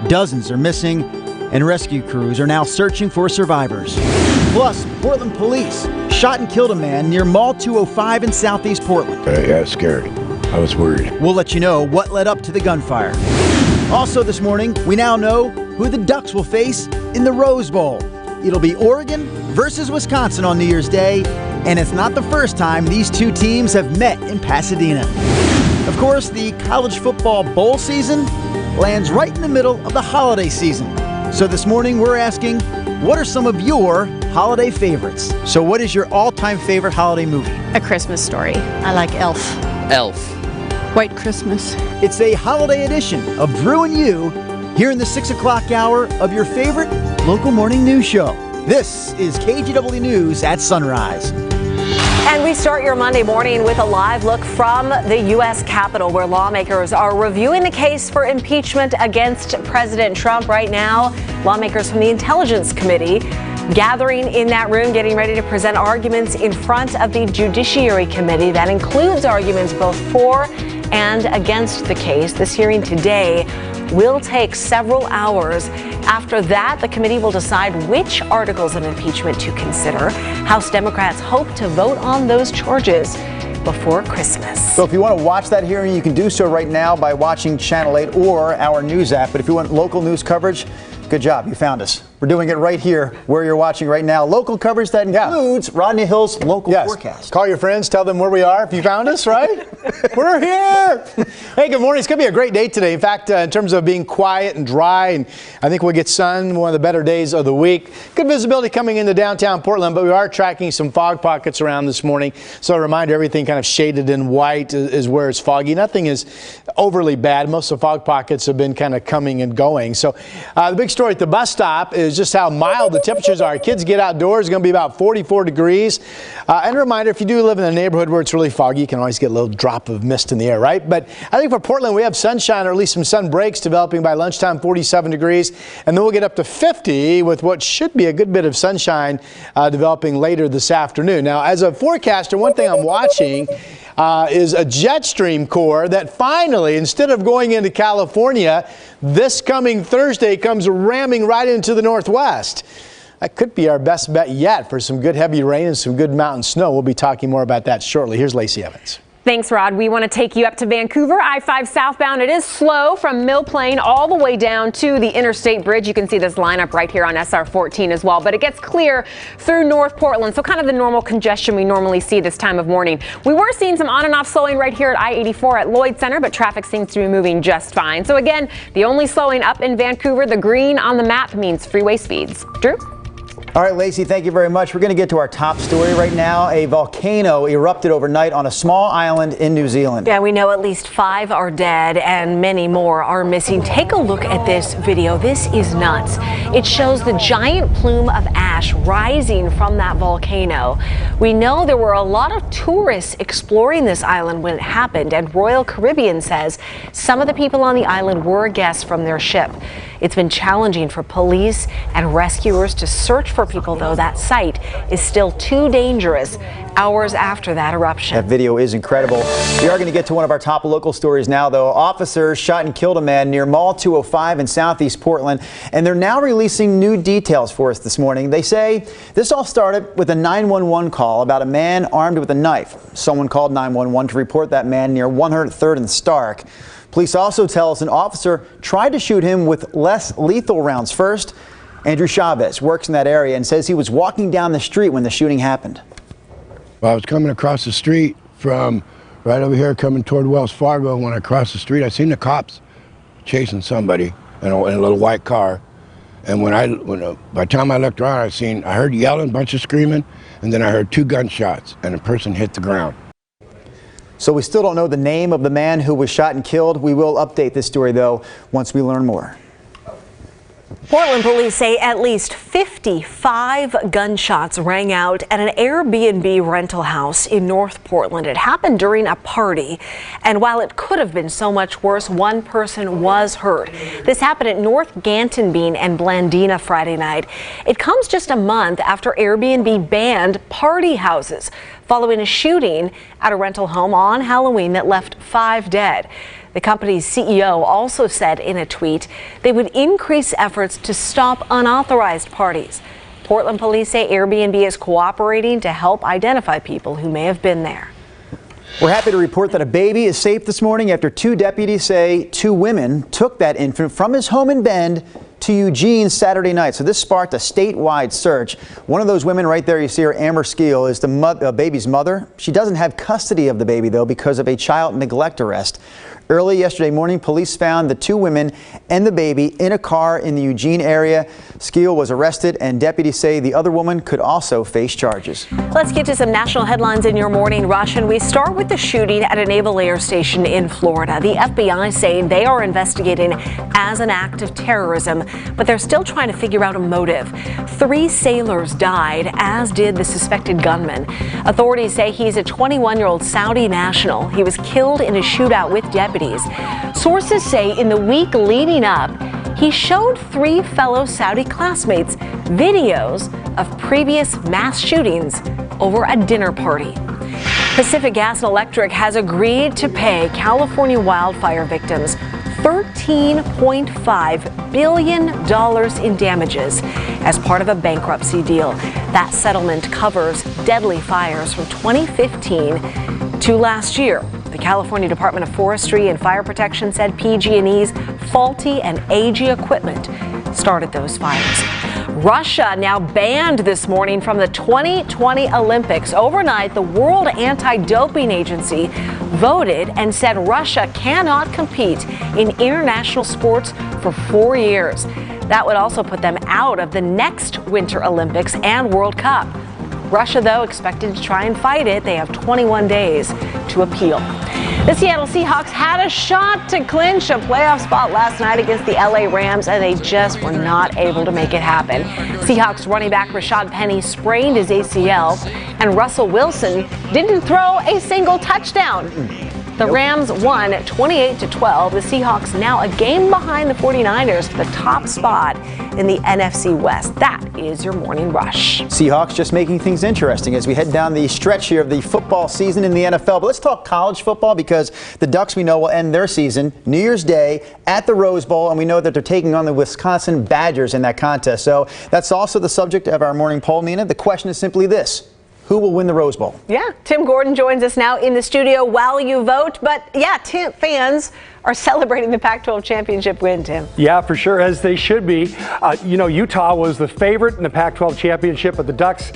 Dozens are missing, and rescue crews are now searching for survivors. Plus, Portland police shot and killed a man near Mall 205 in southeast Portland. Yeah, it's scary. I was worried. We'll let you know what led up to the gunfire. Also this morning, we now know who the Ducks will face in the Rose Bowl. It'll be Oregon versus Wisconsin on New Year's Day, and it's not the first time these two teams have met in Pasadena. Of course, the college football bowl season lands right in the middle of the holiday season. So this morning we're asking, what are some of your holiday favorites? So what is your all-time favorite holiday movie? A Christmas Story. I like Elf. Elf. White Christmas. It's a holiday edition of Drew and You here in the 6 o'clock hour of your favorite local morning news show. This is KGW News at Sunrise. And we start your Monday morning with a live look from the U.S. Capitol, where lawmakers are reviewing the case for impeachment against President Trump. Right now, lawmakers from the Intelligence Committee gathering in that room, getting ready to present arguments in front of the Judiciary Committee. That includes arguments both for and against the case. This hearing today will take several hours. After that, the committee will decide which articles of impeachment to consider. House Democrats hope to vote on those charges before Christmas. So if you want to watch that hearing, you can do so right now by watching Channel 8 or our news app. But if you want local news coverage, good job, you found us. We're doing it right here where you're watching right now. Local coverage that includes Rodney Hill's local forecast. Call your friends, tell them where we are if you found us, right? We're here. Hey, good morning. It's going to be a great day today. In fact, in terms of being quiet and dry, and I think we'll get sun, one of the better days of the week. Good visibility coming into downtown Portland, but we are tracking some fog pockets around this morning. So a reminder, everything kind of shaded in white is where it's foggy. Nothing is overly bad. Most of the fog pockets have been kind of coming and going. So the big story at the bus stop is just how mild the temperatures are. Kids get outdoors, it's going to be about 44 degrees. And a reminder, if you do live in a neighborhood where it's really foggy, you can always get a little drop of mist in the air, right? But I think for Portland, we have sunshine, or at least some sun breaks developing by lunchtime, 47 degrees. And then we'll get up to 50 with what should be a good bit of sunshine developing later this afternoon. Now, as a forecaster, one thing I'm watching is a jet stream core that finally, instead of going into California, this coming Thursday comes ramming right into the northwest. That could be our best bet yet for some good heavy rain and some good mountain snow. We'll be talking more about that shortly. Here's Lacey Evans. Thanks, Rod. We want to take you up to Vancouver, I-5 southbound. It is slow from Mill Plain all the way down to the Interstate Bridge. You can see this lineup right here on SR 14 as well, but it gets clear through North Portland. So kind of the normal congestion we normally see this time of morning. We were seeing some on and off slowing right here at I-84 at Lloyd Center, but traffic seems to be moving just fine. So again, the only slowing up in Vancouver, the green on the map means freeway speeds. Drew? All right, Lacey, thank you very much. We're going to get to our top story right now. A volcano erupted overnight on a small island in New Zealand. Yeah, we know at least 5 are dead and many more are missing. Take a look at this video. This is nuts. It shows the giant plume of ash rising from that volcano. We know there were a lot of tourists exploring this island when it happened, and Royal Caribbean says some of the people on the island were guests from their ship. It's been challenging for police and rescuers to search for people, though. That site is still too dangerous hours after that eruption. That video is incredible. We are going to get to one of our top local stories now, though. Officers shot and killed a man near Mall 205 in southeast Portland, and they're now releasing new details for us this morning. They say this all started with a 911 call about a man armed with a knife. Someone called 911 to report that man near 103rd and Stark. Police also tell us an officer tried to shoot him with less lethal rounds first. Andrew Chavez works in that area and says he was walking down the street when the shooting happened. Well, I was coming across the street from right over here coming toward Wells Fargo. When I crossed the street, I seen the cops chasing somebody in a little white car. And by the time I looked around, I heard yelling, a bunch of screaming, and then I heard 2 gunshots and a person hit the ground. So we still don't know the name of the man who was shot and killed. We will update this story, though, once we learn more. Portland police say at least 55 gunshots rang out at an Airbnb rental house in North Portland. It happened during a party, and while it could have been so much worse, one person was hurt. This happened at North Gantonbean and Blandina Friday night. It comes just a month after Airbnb banned party houses following a shooting at a rental home on Halloween that left 5 dead. The The company's CEO also said in a tweet they would increase efforts to stop unauthorized parties. Portland police say Airbnb is cooperating to help identify people who may have been there. We're happy to report that a baby is safe this morning after two deputies say two women took that infant from his home in Bend to Eugene Saturday night. So this sparked a statewide search. One of those women right there, you see her, Amber Skeel, is the baby's mother. She doesn't have custody of the baby, though, because of a child neglect arrest. Early yesterday morning, police found the two women and the baby in a car in the Eugene area. Skeel was arrested, and deputies say the other woman could also face charges. Let's get to some national headlines in your morning rush, and we start with the shooting at a naval air station in Florida. The FBI saying they are investigating as an act of terrorism, but they're still trying to figure out a motive. 3 sailors died, as did the suspected gunman. Authorities say he's a 21-year-old Saudi national. He was killed in a shootout with deputies. Sources say in the week leading up, he showed 3 fellow Saudi classmates videos of previous mass shootings over a dinner party. Pacific Gas and Electric has agreed to pay California wildfire victims $13.5 billion in damages as part of a bankruptcy deal. That settlement covers deadly fires from 2015 to last year. The California Department of Forestry and Fire Protection said PG&E's faulty and aging equipment started those fires. Russia now banned this morning from the 2020 Olympics. Overnight, the World Anti-Doping Agency voted and said Russia cannot compete in international sports for 4 years. That would also put them out of the next Winter Olympics and World Cup. Russia, though, expected to try and fight it. They have 21 days to appeal. The Seattle Seahawks had a shot to clinch a playoff spot last night against the LA Rams, and they just were not able to make it happen. Seahawks running back Rashad Penny sprained his ACL, and Russell Wilson didn't throw a single touchdown. The Rams won 28-12. The Seahawks now a game behind the 49ers for the top spot in the NFC West. That is your morning rush. Seahawks just making things interesting as we head down the stretch here of the football season in the NFL. But let's talk college football, because the Ducks, we know, will end their season New Year's Day at the Rose Bowl, and we know that they're taking on the Wisconsin Badgers in that contest. So that's also the subject of our morning poll, Nina. The question is simply this: who will win the Rose Bowl? Yeah, Tim Gordon joins us now in the studio while you vote. But yeah, fans are celebrating the Pac-12 championship win, Tim. Yeah, for sure, as they should be. Utah was the favorite in the Pac-12 championship, but the Ducks,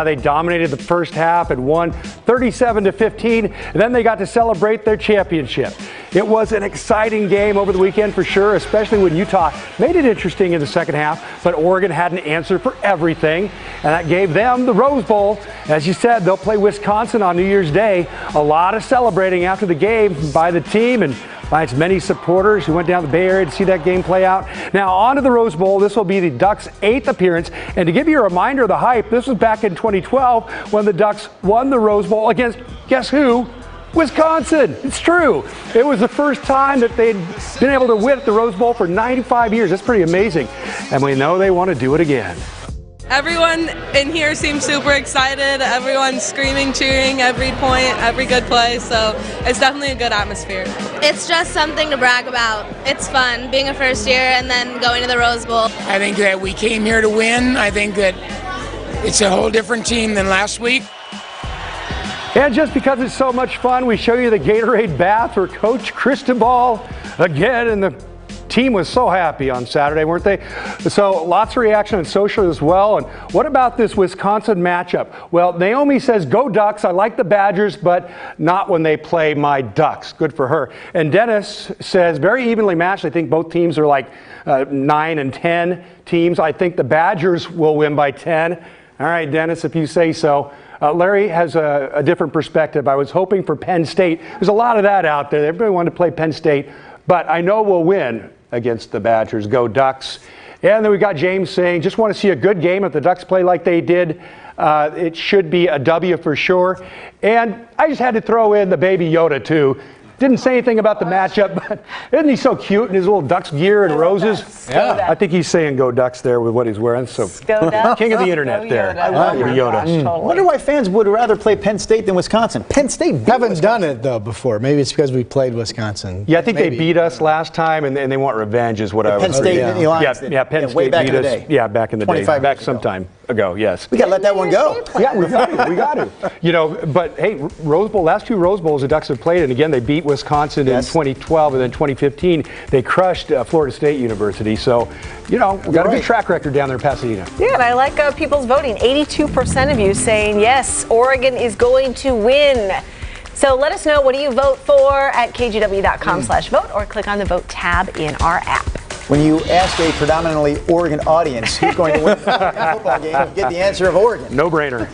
they dominated the first half and won 37-15. And then they got to celebrate their championship. It was an exciting game over the weekend for sure, especially when Utah made it interesting in the second half, but Oregon had an answer for everything, and that gave them the Rose Bowl. As you said, they'll play Wisconsin on New Year's Day. A lot of celebrating after the game by the team and by its many supporters who went down to the Bay Area to see that game play out. Now on to the Rose Bowl. This will be the Ducks' 8th appearance. And to give you a reminder of the hype, this was back in 2012 when the Ducks won the Rose Bowl against, guess who? Wisconsin. It's true. It was the first time that they'd been able to win at the Rose Bowl for 95 years. That's pretty amazing. And we know they want to do it again. Everyone in here seems super excited. Everyone's screaming, cheering every point, every good play. So it's definitely a good atmosphere. It's just something to brag about. It's fun being a first year and then going to the Rose Bowl. I think that we came here to win. I think that it's a whole different team than last week. And just because it's so much fun, we show you the Gatorade bath for Coach Cristobal again, and the team was so happy on Saturday, weren't they? So lots of reaction on social as well. And what about this Wisconsin matchup? Well, Naomi says, go Ducks. I like the Badgers, but not when they play my Ducks. Good for her. And Dennis says, very evenly matched. I think both teams are like 9 and 10 teams. I think the Badgers will win by 10. All right, Dennis, if you say so. Larry has a different perspective. I was hoping for Penn State. There's a lot of that out there. Everybody wanted to play Penn State, but I know we'll win against the Badgers. Go Ducks. And then we got James saying, just want to see a good game. If the Ducks play like they did, it should be a W for sure. And I just had to throw in the baby Yoda too. Didn't say anything about the matchup, but isn't he so cute in his little Ducks gear and roses? Yeah. I think he's saying go Ducks there with what he's wearing. So Go Ducks. king of the internet there. I love Yoda. I wonder why fans would rather play Penn State than Wisconsin. Penn State beat Haven't Wisconsin. done it though before. Maybe it's because we played Wisconsin. Yeah, I think Maybe. they beat us last time, and they want revenge, is what I was Penn State hearing. and the Alliance. Yeah, Penn State way back beat in the us. day. Yeah, back in the day. 25 Back years ago. some time ago, yes. We got to let that one go. Yeah, we got to. You know, but hey, Rose Bowl, last 2 Rose Bowls the Ducks have played, and again, they beat Wisconsin in 2012, and then 2015, they crushed Florida State University. So, you know, we've got a good track record down there in Pasadena. Yeah, and I like people's voting. 82% of you saying yes, Oregon is going to win. So let us know, what do you vote for at kgw.com/vote, or click on the vote tab in our app. When you ask a predominantly Oregon audience who's going to win the football game, you get the answer of Oregon. No brainer.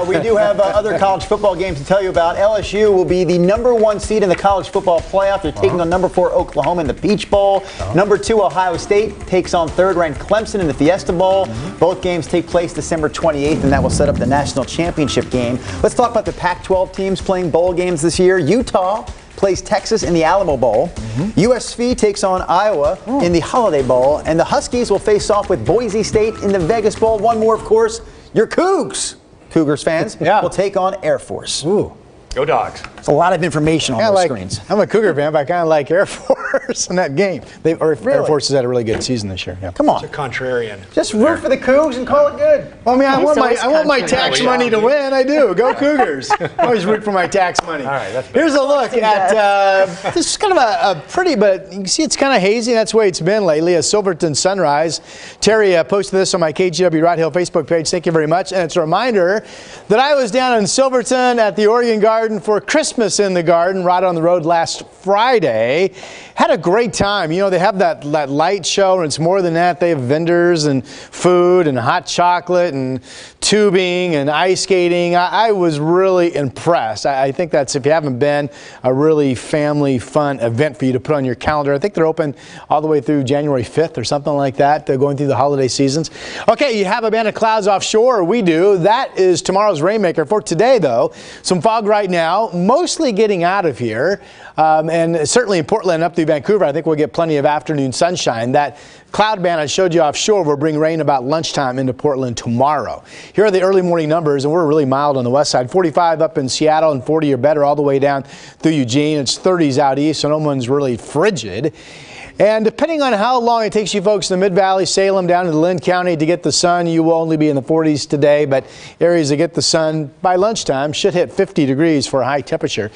We do have other college football games to tell you about. LSU will be the #1 seed in the college football playoff. They're taking on #4 Oklahoma in the Peach Bowl. #2 Ohio State takes on 3rd-ranked Clemson in the Fiesta Bowl. Both games take place December 28th, and that will set up the national championship game. Let's talk about the Pac-12 teams playing bowl games this year. Utah plays Texas in the Alamo Bowl. USC takes on Iowa in the Holiday Bowl. And the Huskies will face off with Boise State in the Vegas Bowl. One more, of course, your Cougs. Cougars fans will take on Air Force. Ooh. Go Dogs. It's a lot of information on those screens. I'm a Cougar fan, but I kind of like Air Force in that game. Air Force has had a really good season this year. Yeah. Come on. It's a contrarian. Just root for the Cougs and call it good. Well, I mean, I want my tax money to win. I do. Go Cougars. I always root for my tax money. All right, that's Here's a look at this is kind of a pretty, but you can see it's kind of hazy. That's the way it's been lately. A Silverton sunrise. Terry posted this on my KGW Rod Hill Facebook page. Thank you very much. And it's a reminder that I was down in Silverton at the Oregon Garden for Christmas in the Garden, right on the road last Friday. Had a great time. You know, they have that light show, and it's more than that. They have vendors and food and hot chocolate and tubing and ice skating. I was really impressed. I think that's, if you haven't been, a really family fun event for you to put on your calendar. I think they're open all the way through January 5th or something like that. They're going through the holiday seasons. Okay, you have a band of clouds offshore. We do. That is tomorrow's rainmaker. For today, though, some fog right now, mostly getting out of here. And certainly in Portland up through Vancouver, I think we'll get plenty of afternoon sunshine. That cloud band I showed you offshore will bring rain about lunchtime into Portland tomorrow. Here are the early morning numbers, and we're really mild on the west side. 45 up in Seattle and 40 or better all the way down through Eugene. It's 30s out east, so no one's really frigid. And depending on how long it takes you folks in the Mid-Valley, Salem, down to Lynn County to get the sun, you will only be in the 40s today, but areas that get the sun by lunchtime should hit 50 degrees for a high temperature.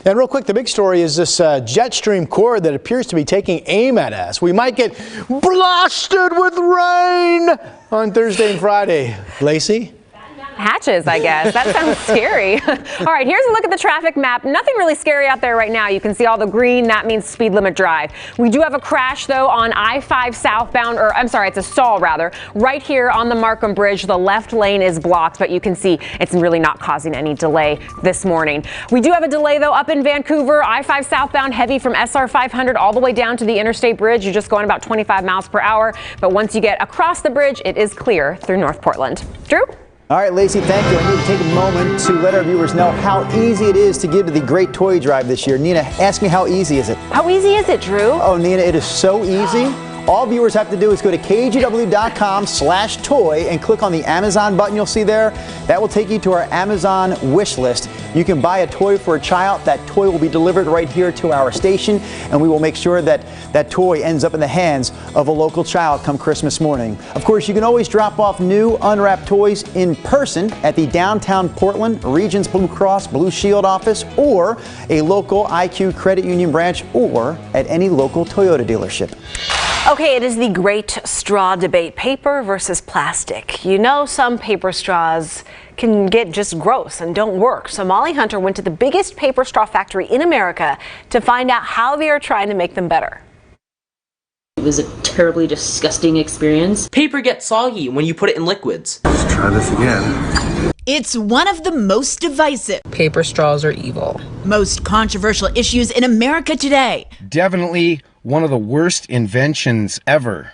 And real quick, the big story is this jet stream cord that appears to be taking aim at us. We might get blasted with rain on Thursday and Friday. Lacey? Hatches, I guess. That sounds scary. All right, here's a look at the traffic map. Nothing really scary out there right now. You can see all the green. That means speed limit drive. We do have a crash, though, on I-5 southbound, or I'm sorry, it's a stall, rather, right here on the Markham Bridge. The left lane is blocked, but you can see it's really not causing any delay this morning. We do have a delay, though, up in Vancouver. I-5 southbound heavy from SR 500 all the way down to the Interstate Bridge. You're just going about 25 miles per hour. But once you get across the bridge, it is clear through North Portland. Drew? All right, Lacey, thank you. I need to take a moment to let our viewers know how easy it is to give to the Great Toy Drive this year. Nina, ask me, how easy is it? How easy is it, Drew? Oh, Nina, it is so easy. All viewers have to do is go to kgw.com/toy and click on the Amazon button you'll see there. That will take you to our Amazon wish list. You can buy a toy for a child. That toy will be delivered right here to our station, and we will make sure that that toy ends up in the hands of a local child come Christmas morning. Of course, you can always drop off new unwrapped toys in person at the downtown Portland Regions Blue Cross Blue Shield office, or a local IQ Credit Union branch, or at any local Toyota dealership. Okay, it is the great straw debate, paper versus plastic. You know, some paper straws can get just gross and don't work. So Molly Hunter went to the biggest paper straw factory in America to find out how they are trying to make them better. It was a terribly disgusting experience. Paper gets soggy when you put it in liquids. Let's try this again. It's one of the most divisive, paper straws are evil, most controversial issues in America today. Definitely one of the worst inventions ever.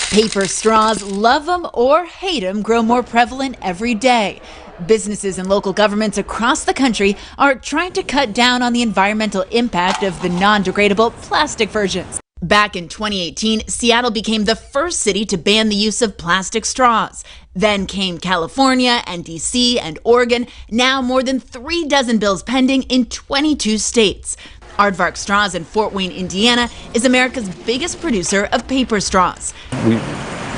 Paper straws, love them or hate them, grow more prevalent every day. Businesses and local governments across the country are trying to cut down on the environmental impact of the non-degradable plastic versions. Back in 2018, Seattle became the first city to ban the use of plastic straws. Then came California and DC and Oregon. Now more than 36 bills pending in 22 states. Aardvark Straws in Fort Wayne, Indiana is America's biggest producer of paper straws. We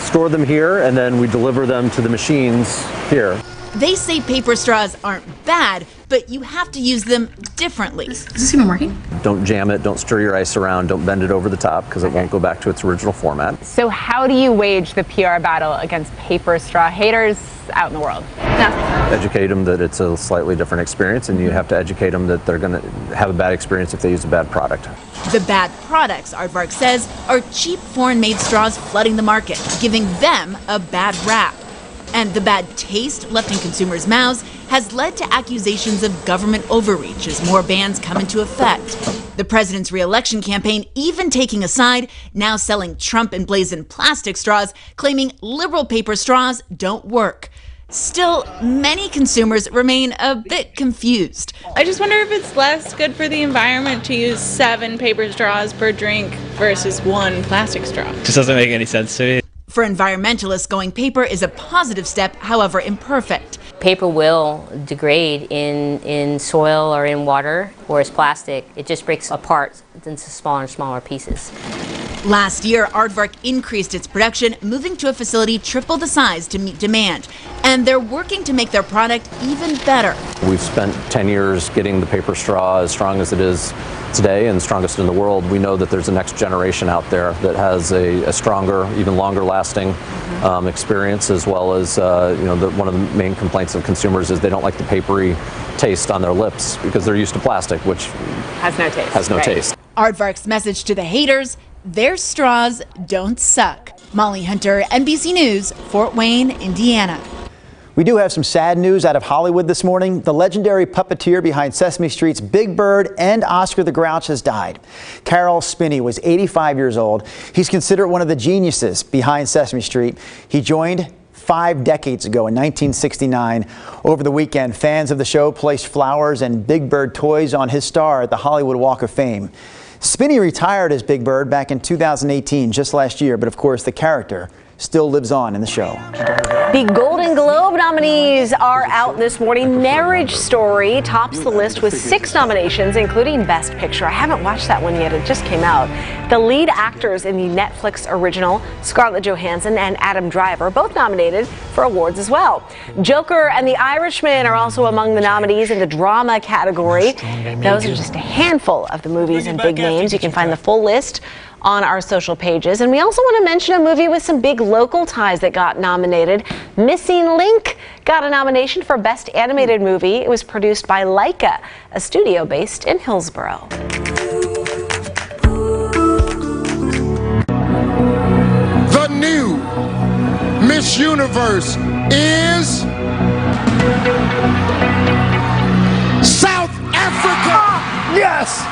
store them here and then we deliver them to the machines here. They say paper straws aren't bad, but you have to use them differently. Is this even working? Don't jam it, don't stir your ice around, don't bend it over the top because it won't go back to its original format. So how do you wage the PR battle against paper straw haters out in the world? Educate them that it's a slightly different experience, and you have to educate them that they're going to have a bad experience if they use a bad product. The bad products, Aardvark says, are cheap foreign-made straws flooding the market, giving them a bad rap. And the bad taste left in consumers' mouths has led to accusations of government overreach as more bans come into effect. The president's re-election campaign even taking a side, now selling Trump-emblazoned plastic straws, claiming liberal paper straws don't work. Still, many consumers remain a bit confused. I just wonder if it's less good for the environment to use 7 paper straws per drink versus 1 plastic straw. Just doesn't make any sense to me. For environmentalists, going paper is a positive step, however imperfect. Paper will degrade in soil or in water, whereas plastic, it just breaks apart into smaller and smaller pieces. Last year, Aardvark increased its production, moving to a facility triple the size to meet demand. And they're working to make their product even better. We've spent 10 years getting the paper straw as strong as it is today and strongest in the world. We know that there's a next generation out there that has a stronger, even longer lasting experience, as well as one of the main complaints of consumers is they don't like the papery taste on their lips because they're used to plastic, which has no taste. Has no taste. Aardvark's message to the haters: their straws don't suck. Molly Hunter, NBC News, Fort Wayne, Indiana. We do have some sad news out of Hollywood this morning. The legendary puppeteer behind Sesame Street's Big Bird and Oscar the Grouch has died. Carol Spinney was 85 years old. He's considered one of the geniuses behind Sesame Street. He joined 5 decades ago in 1969. Over the weekend, fans of the show placed flowers and Big Bird toys on his star at the Hollywood Walk of Fame. Spinney retired as Big Bird back in 2018, just last year, but of course the character still lives on in the show. The Golden Globe nominees are out this morning. Marriage Story tops the list with 6 nominations, including Best Picture. I haven't watched that one yet. It just came out. The lead actors in the Netflix original, Scarlett Johansson and Adam Driver, both nominated for awards as well. Joker and The Irishman are also among the nominees in the drama category. Those are just a handful of the movies and big names. You can find the full list on our social pages. And we also want to mention a movie with some big local ties that got nominated. Missing Link got a nomination for Best Animated Movie. It was produced by Leica, a studio based in Hillsborough. The new Miss Universe is South Africa! Yes!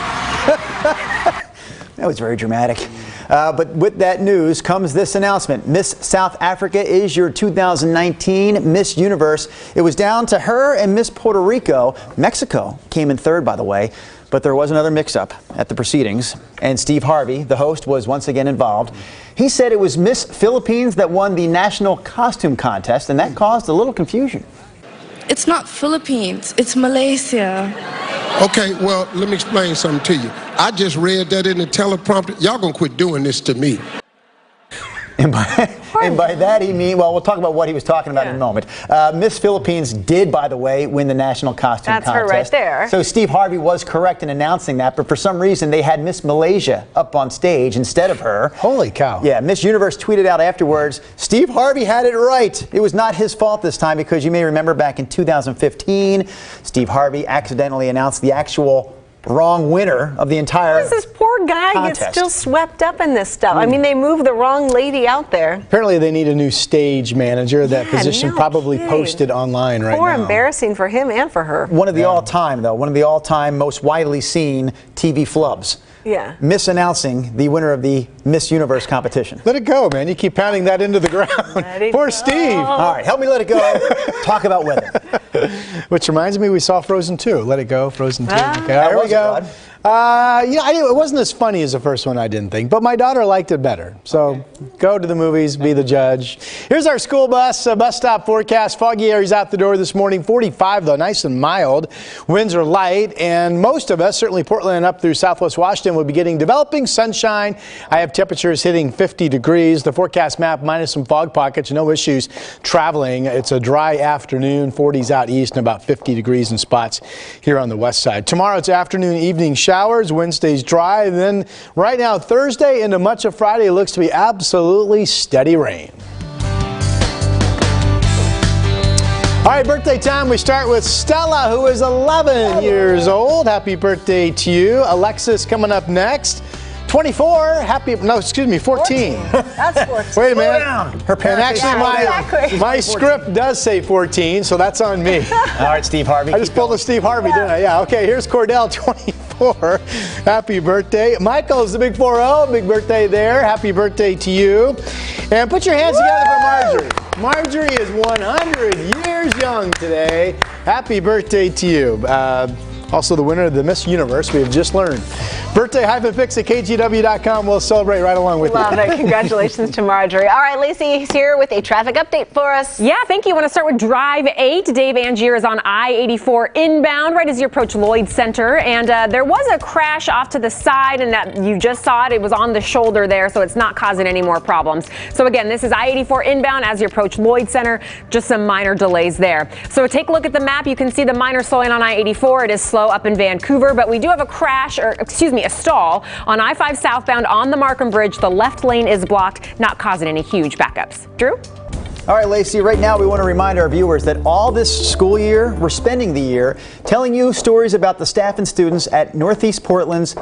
That was very dramatic. But with that news comes this announcement. Miss South Africa is your 2019 Miss Universe. It was down to her and Miss Puerto Rico. Mexico came in third, by the way, but there was another mix-up at the proceedings. And Steve Harvey, the host, was once again involved. He said it was Miss Philippines that won the national costume contest, and that caused a little confusion. It's not Philippines, it's Malaysia. Okay, well, let me explain something to you. I just read that in the teleprompter. Y'all gonna quit doing this to me. And by that he means, well, we'll talk about what he was talking about in a moment. Miss Philippines did, by the way, win the national costume contest. That's her right there. So Steve Harvey was correct in announcing that, but for some reason they had Miss Malaysia up on stage instead of her. Holy cow. Yeah, Miss Universe tweeted out afterwards, Steve Harvey had it right. It was not his fault this time because you may remember back in 2015, Steve Harvey accidentally announced the actual wrong winner of the entire This poor guy contest. gets still swept up in this stuff. I mean, they moved the wrong lady out there. Apparently they need a new stage manager. That position probably posted online right More now. embarrassing for him and for her. One of the all-time, though, one of the all-time most widely seen TV flubs. Yeah. Misannouncing the winner of the Miss Universe competition. Let it go, man. You keep pounding that into the ground. Poor Steve. All right, help me let it go. Talk about weather. Which reminds me, we saw Frozen 2. Let it go, Frozen 2. Okay, How here we was it, go. Rod? It wasn't as funny as the first one, I didn't think, but my daughter liked it better. So go to the movies, be the judge. Here's our school bus stop forecast. Foggy areas out the door this morning. 45 though, nice and mild. Winds are light, and most of us, certainly Portland and up through Southwest Washington, will be getting developing sunshine. I have temperatures hitting 50 degrees. The forecast map minus some fog pockets. No issues traveling. It's a dry afternoon. 40s out east and about 50 degrees in spots here on the west side. Tomorrow it's afternoon, evening showers. Wednesday's dry. And then right now, Thursday into much of Friday looks to be absolutely steady rain. All right, birthday time. We start with Stella, who is 11 years old. Happy birthday to you. Alexis coming up next. 24, 14. That's 14. Wait a minute. Her parents. And actually, my script does say 14, so that's on me. All right, Steve Harvey. I just pulled a Steve Harvey, didn't I? Yeah, okay, here's Cordell, 24. Happy birthday. Michael's the big 4-0. Big birthday there. Happy birthday to you. And put your hands together for Marjorie. Marjorie is 100 years young today. Happy birthday to you. Also the winner of the Miss Universe, we have just learned. Birthday-pics at KGW.com. We'll celebrate right along with you. Love it. Congratulations to Marjorie. All right, Lacey is here with a traffic update for us. Yeah, thank you. I want to start with Drive 8. Dave Angier is on I-84 inbound right as you approach Lloyd Center. And there was a crash off to the side, and that you just saw it. It was on the shoulder there, so it's not causing any more problems. So again, this is I-84 inbound as you approach Lloyd Center. Just some minor delays there. So take a look at the map. You can see the minor slowing on I-84. It is slow up in Vancouver, but we do have a stall on I-5 southbound on the Markham Bridge. The left lane is blocked, not causing any huge backups. Drew? All right, Lacey, right now we want to remind our viewers that all this school year, we're spending the year telling you stories about the staff and students at Northeast Portland's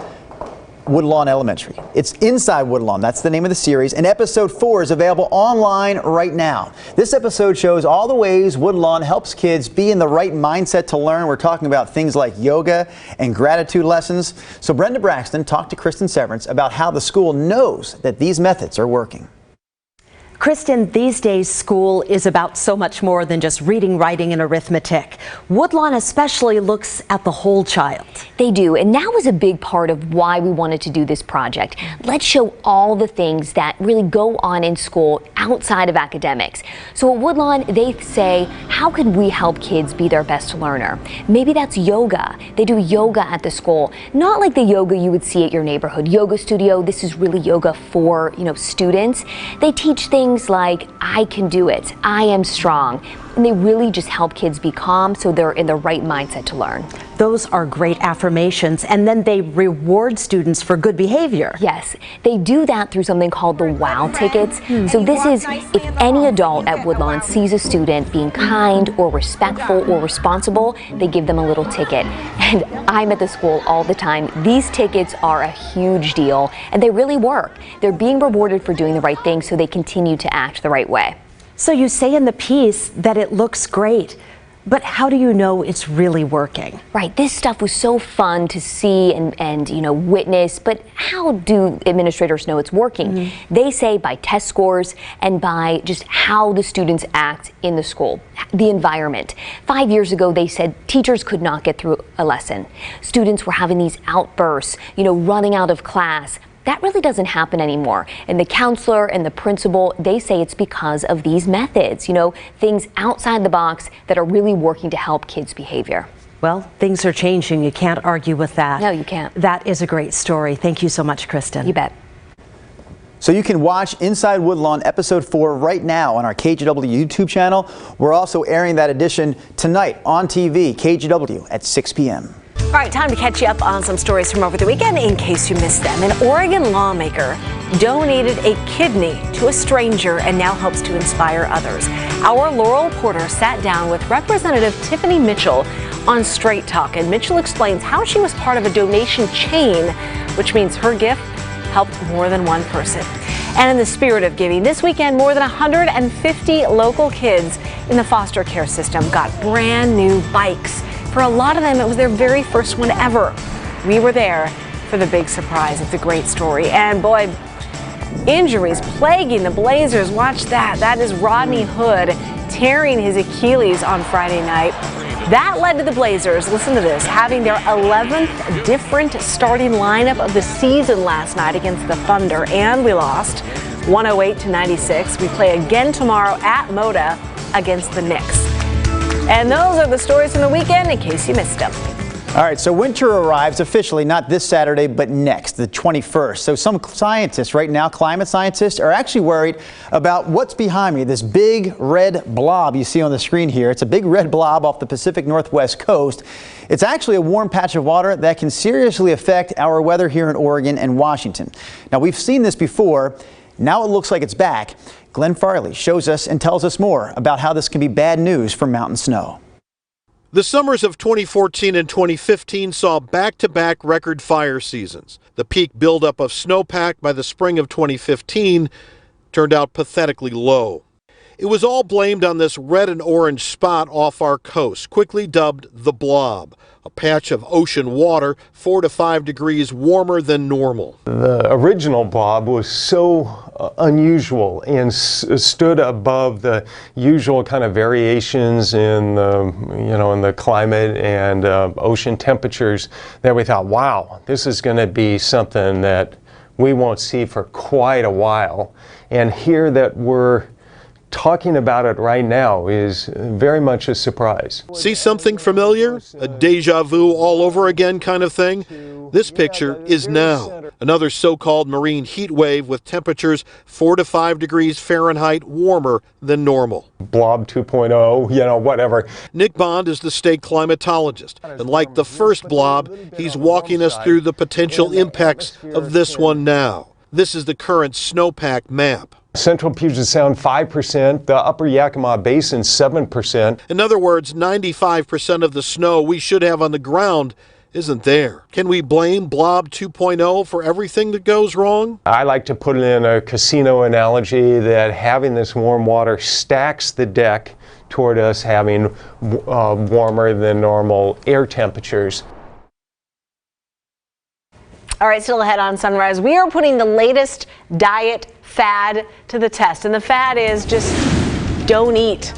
Woodlawn Elementary. It's Inside Woodlawn. That's the name of the series. And episode 4 is available online right now. This episode shows all the ways Woodlawn helps kids be in the right mindset to learn. We're talking about things like yoga and gratitude lessons. So Brenda Braxton talked to Kristen Severance about how the school knows that these methods are working. Kristen, these days school is about so much more than just reading, writing, and arithmetic. Woodlawn especially looks at the whole child. They do, and that was a big part of why we wanted to do this project. Let's show all the things that really go on in school outside of academics. So at Woodlawn, they say, how can we help kids be their best learner? Maybe that's yoga. They do yoga at the school, not like the yoga you would see at your neighborhood yoga studio. This is really yoga for, students. They teach things like, I can do it, I am strong, and they really just help kids be calm so they're in the right mindset to learn. Those are great affirmations, and then they reward students for good behavior. Yes, they do that through something called the WOW tickets. So this is if any adult at Woodlawn sees a student being kind or respectful or responsible, they give them a little ticket. And I'm at the school all the time. These tickets are a huge deal, and they really work. They're being rewarded for doing the right thing, so they continue to act the right way. So you say in the piece that it looks great, but how do you know it's really working? Right, this stuff was so fun to see and witness, but how do administrators know it's working? They say by test scores and by just how the students act in the school, the environment. 5 years ago, they said teachers could not get through a lesson. Students were having these outbursts, running out of class. That really doesn't happen anymore. And the counselor and the principal, they say it's because of these methods, things outside the box that are really working to help kids' behavior. Well, things are changing. You can't argue with that. No, you can't. That is a great story. Thank you so much, Kristen. You bet. So you can watch Inside Woodlawn episode 4 right now on our KGW YouTube channel. We're also airing that edition tonight on TV, KGW at 6 p.m. All right, time to catch you up on some stories from over the weekend in case you missed them. An Oregon lawmaker donated a kidney to a stranger and now helps to inspire others. Our Laurel Porter sat down with Representative Tiffany Mitchell on Straight Talk, and Mitchell explains how she was part of a donation chain, which means her gift helped more than one person. And in the spirit of giving, this weekend more than 150 local kids in the foster care system got brand new bikes. For a lot of them, it was their very first one ever. We were there for the big surprise. It's a great story. And boy, injuries plaguing the Blazers. Watch that. That is Rodney Hood tearing his Achilles on Friday night. That led to the Blazers, listen to this, having their 11th different starting lineup of the season last night against the Thunder, and we lost 108-96. We play again tomorrow at Moda against the Knicks. And those are the stories from the weekend in case you missed them. All right, so winter arrives officially not this Saturday, but next, the 21st. So some scientists right now, climate scientists, are actually worried about what's behind me, this big red blob you see on the screen here. It's a big red blob off the Pacific Northwest coast. It's actually a warm patch of water that can seriously affect our weather here in Oregon and Washington. Now, we've seen this before. Now it looks like it's back. Glenn Farley shows us and tells us more about how this can be bad news for mountain snow. The summers of 2014 and 2015 saw back-to-back record fire seasons. The peak buildup of snowpack by the spring of 2015 turned out pathetically low. It was all blamed on this red and orange spot off our coast, quickly dubbed the blob, a patch of ocean water 4 to 5 degrees warmer than normal. The original blob was so unusual and stood above the usual kind of variations in the, in the climate and ocean temperatures that we thought, wow, this is going to be something that we won't see for quite a while. And here that we're talking about it right now is very much a surprise. See something familiar? A deja vu all over again kind of thing? This picture is now. Another so-called marine heat wave with temperatures 4 to 5 degrees Fahrenheit warmer than normal. Blob 2.0, whatever. Nick Bond is the state climatologist, and like the first blob, he's walking us through the potential impacts of this one now. This is the current snowpack map. Central Puget Sound 5%, the Upper Yakima Basin 7%. In other words, 95% of the snow we should have on the ground isn't there. Can we blame Blob 2.0 for everything that goes wrong? I like to put it in a casino analogy that having this warm water stacks the deck toward us having warmer than normal air temperatures. All right, still ahead on Sunrise, we are putting the latest diet fad to the test. And the fad is just don't eat.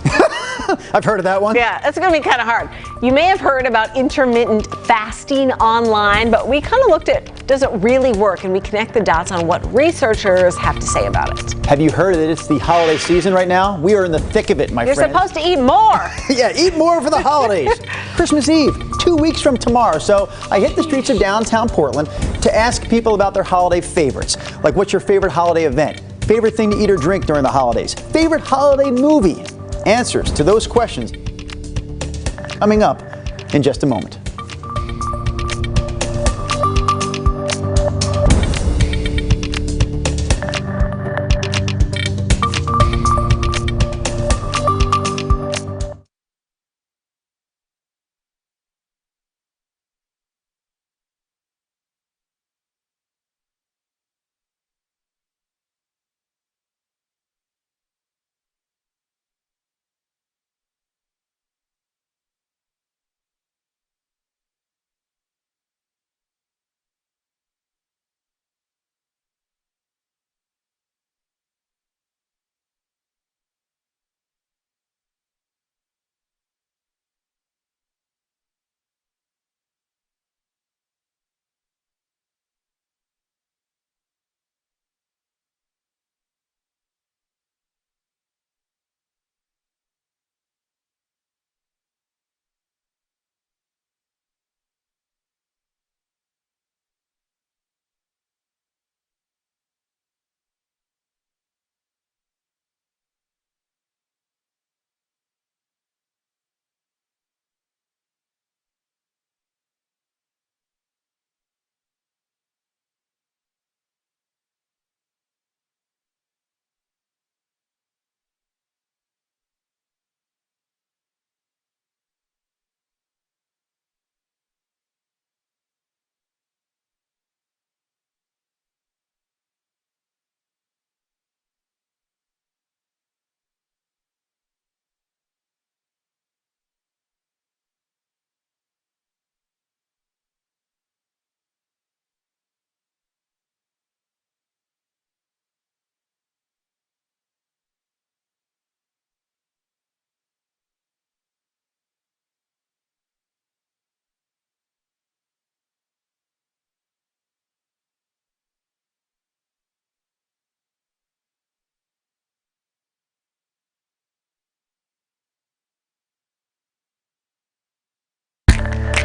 I've heard of that one. Yeah, that's going to be kind of hard. You may have heard about intermittent fasting online, but we kind of looked at does it really work, and we connect the dots on what researchers have to say about it. Have you heard that it's the holiday season right now? We are in the thick of it, my friend. You're supposed to eat more. Yeah, eat more for the holidays. Christmas Eve, 2 weeks from tomorrow. So I hit the streets of downtown Portland to ask people about their holiday favorites. Like, what's your favorite holiday event? Favorite thing to eat or drink during the holidays? Favorite holiday movie? Answers to those questions coming up in just a moment.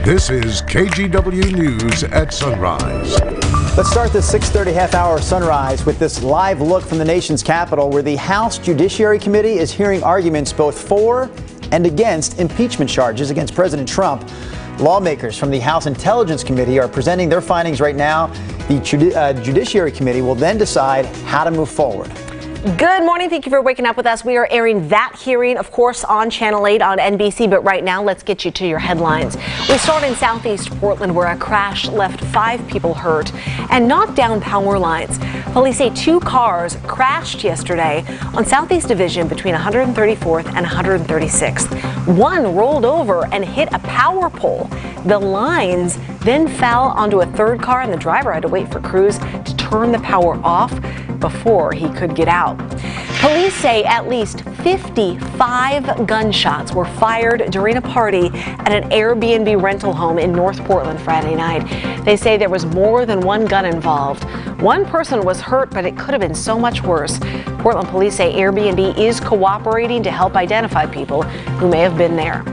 This is KGW News at Sunrise. Let's start this 6:30 half-hour sunrise with this live look from the nation's capital, where the House Judiciary Committee is hearing arguments both for and against impeachment charges against President Trump. Lawmakers from the House Intelligence Committee are presenting their findings right now. The Judiciary Committee will then decide how to move forward. Good morning. Thank you for waking up with us. We are airing that hearing, of course, on Channel 8 on NBC. But right now, let's get you to your headlines. We start in southeast Portland, where a crash left 5 people hurt and knocked down power lines. Police say 2 cars crashed yesterday on Southeast Division between 134th and 136th. One rolled over and hit a power pole. The lines then fell onto a 3rd car, and the driver had to wait for crews to turn the power off before he could get out. Police say at least 55 gunshots were fired during a party at an Airbnb rental home in North Portland Friday night. They say there was more than one gun involved. One person was hurt, but it could have been so much worse. Portland police say Airbnb is cooperating to help identify people who may have been there.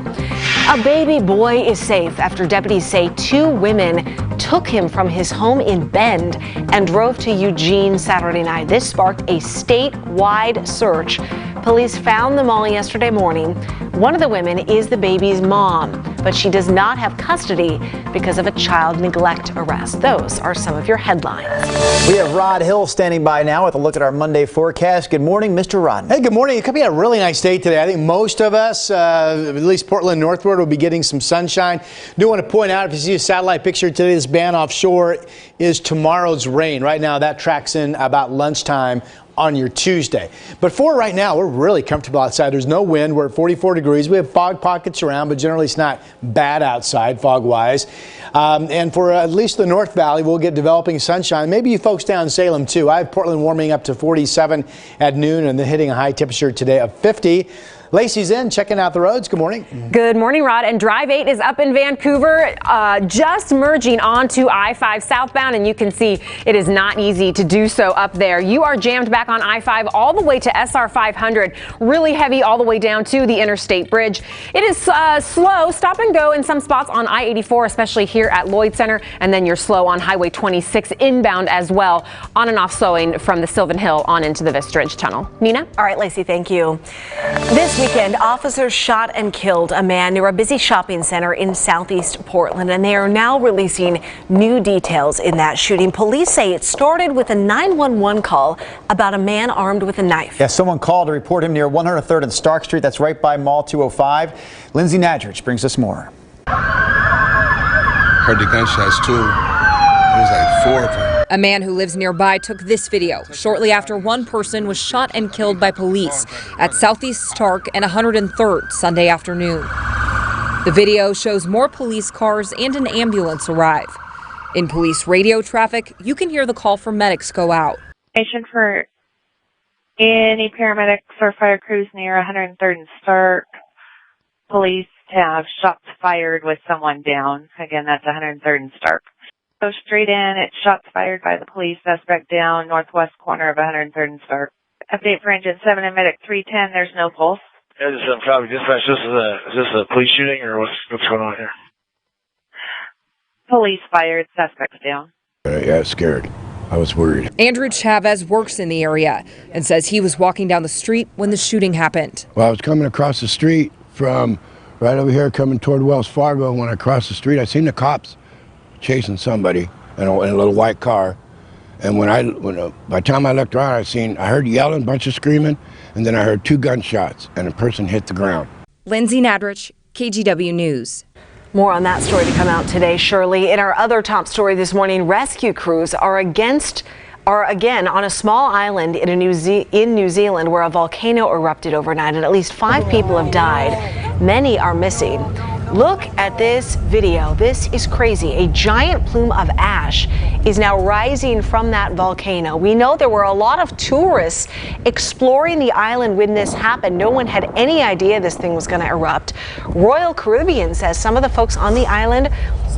A baby boy is safe after deputies say 2 women took him from his home in Bend and drove to Eugene Saturday night. This sparked a statewide search. Police found them all yesterday morning. One of the women is the baby's mom, but she does not have custody because of a child neglect arrest. Those are some of your headlines. We have Rod Hill standing by now with a look at our Monday forecast. Good morning, Mr. Rod. Hey, good morning. It could be a really nice day today. I think most of us, at least Portland northward, will be getting some sunshine. Do want to point out, if you see a satellite picture today, this band offshore is tomorrow's rain. Right now, that tracks in about lunchtime on your Tuesday. But for right now, we're really comfortable outside. There's no wind. We're at 44 degrees. We have fog pockets around, but generally it's not bad outside fog-wise. And for at least the North Valley, we'll get developing sunshine. Maybe you folks down in Salem, too. I have Portland warming up to 47 at noon and then hitting a high temperature today of 50. Lacey's in, checking out the roads. Good morning. Good morning, Rod. And Drive 8 is up in Vancouver, just merging onto I-5 southbound, and you can see it is not easy to do so up there. You are jammed back on I-5 all the way to SR 500, really heavy all the way down to the Interstate Bridge. It is slow, stop and go in some spots on I-84, especially here at Lloyd Center, and then you're slow on Highway 26 inbound as well, on and off slowing from the Sylvan Hill on into the Vistridge Tunnel. Nina? All right, Lacey, thank you. This weekend, officers shot and killed a man near a busy shopping center in southeast Portland, and they are now releasing new details in that shooting. Police say it started with a 911 call about a man armed with a knife. Yeah, someone called to report him near 103rd and Stark Street. That's right by Mall 205. Lindsay Nadrich brings us more. Heard the gunshots too. It was like 4 of them. A man who lives nearby took this video shortly after one person was shot and killed by police at Southeast Stark and 103rd Sunday afternoon. The video shows more police cars and an ambulance arrive. In police radio traffic, you can hear the call for medics go out. For any paramedics or fire crews near 103rd and Stark, police have shots fired with someone down. Again, that's 103rd and Stark. Go straight in. It's shots fired by the police. Suspect down, northwest corner of 103rd and Stark. Update for engine 7 and medic 310. There's no pulse. Yeah, just copy dispatch. Is this a police shooting or what's going on here? Police fired. Suspect's down. Yeah, I was scared. I was worried. Andrew Chavez works in the area and says he was walking down the street when the shooting happened. Well, I was coming across the street from right over here coming toward Wells Fargo. When I crossed the street, I seen the cops chasing somebody in a little white car, and by the time I looked around, I heard yelling, a bunch of screaming, and then I heard 2 gunshots, and a person hit the ground. Lindsay Nadrich, KGW News. More on that story to come out today, Shirley. In our other top story this morning, rescue crews are again on a small island in New Zealand where a volcano erupted overnight, and at least 5 people have died. Many are missing. Look at this video. This is crazy. A giant plume of ash is now rising from that volcano. We know there were a lot of tourists exploring the island when this happened. No one had any idea this thing was going to erupt. Royal Caribbean says some of the folks on the island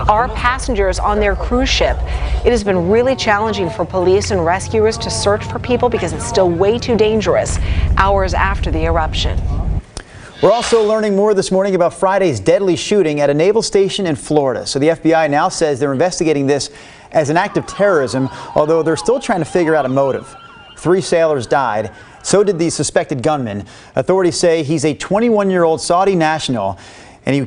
are passengers on their cruise ship. It has been really challenging for police and rescuers to search for people because it's still way too dangerous hours after the eruption. We're also learning more this morning about Friday's deadly shooting at a naval station in Florida. So the FBI now says they're investigating this as an act of terrorism, although they're still trying to figure out a motive. 3 sailors died. So did the suspected gunman. Authorities say he's a 21-year-old Saudi national, and he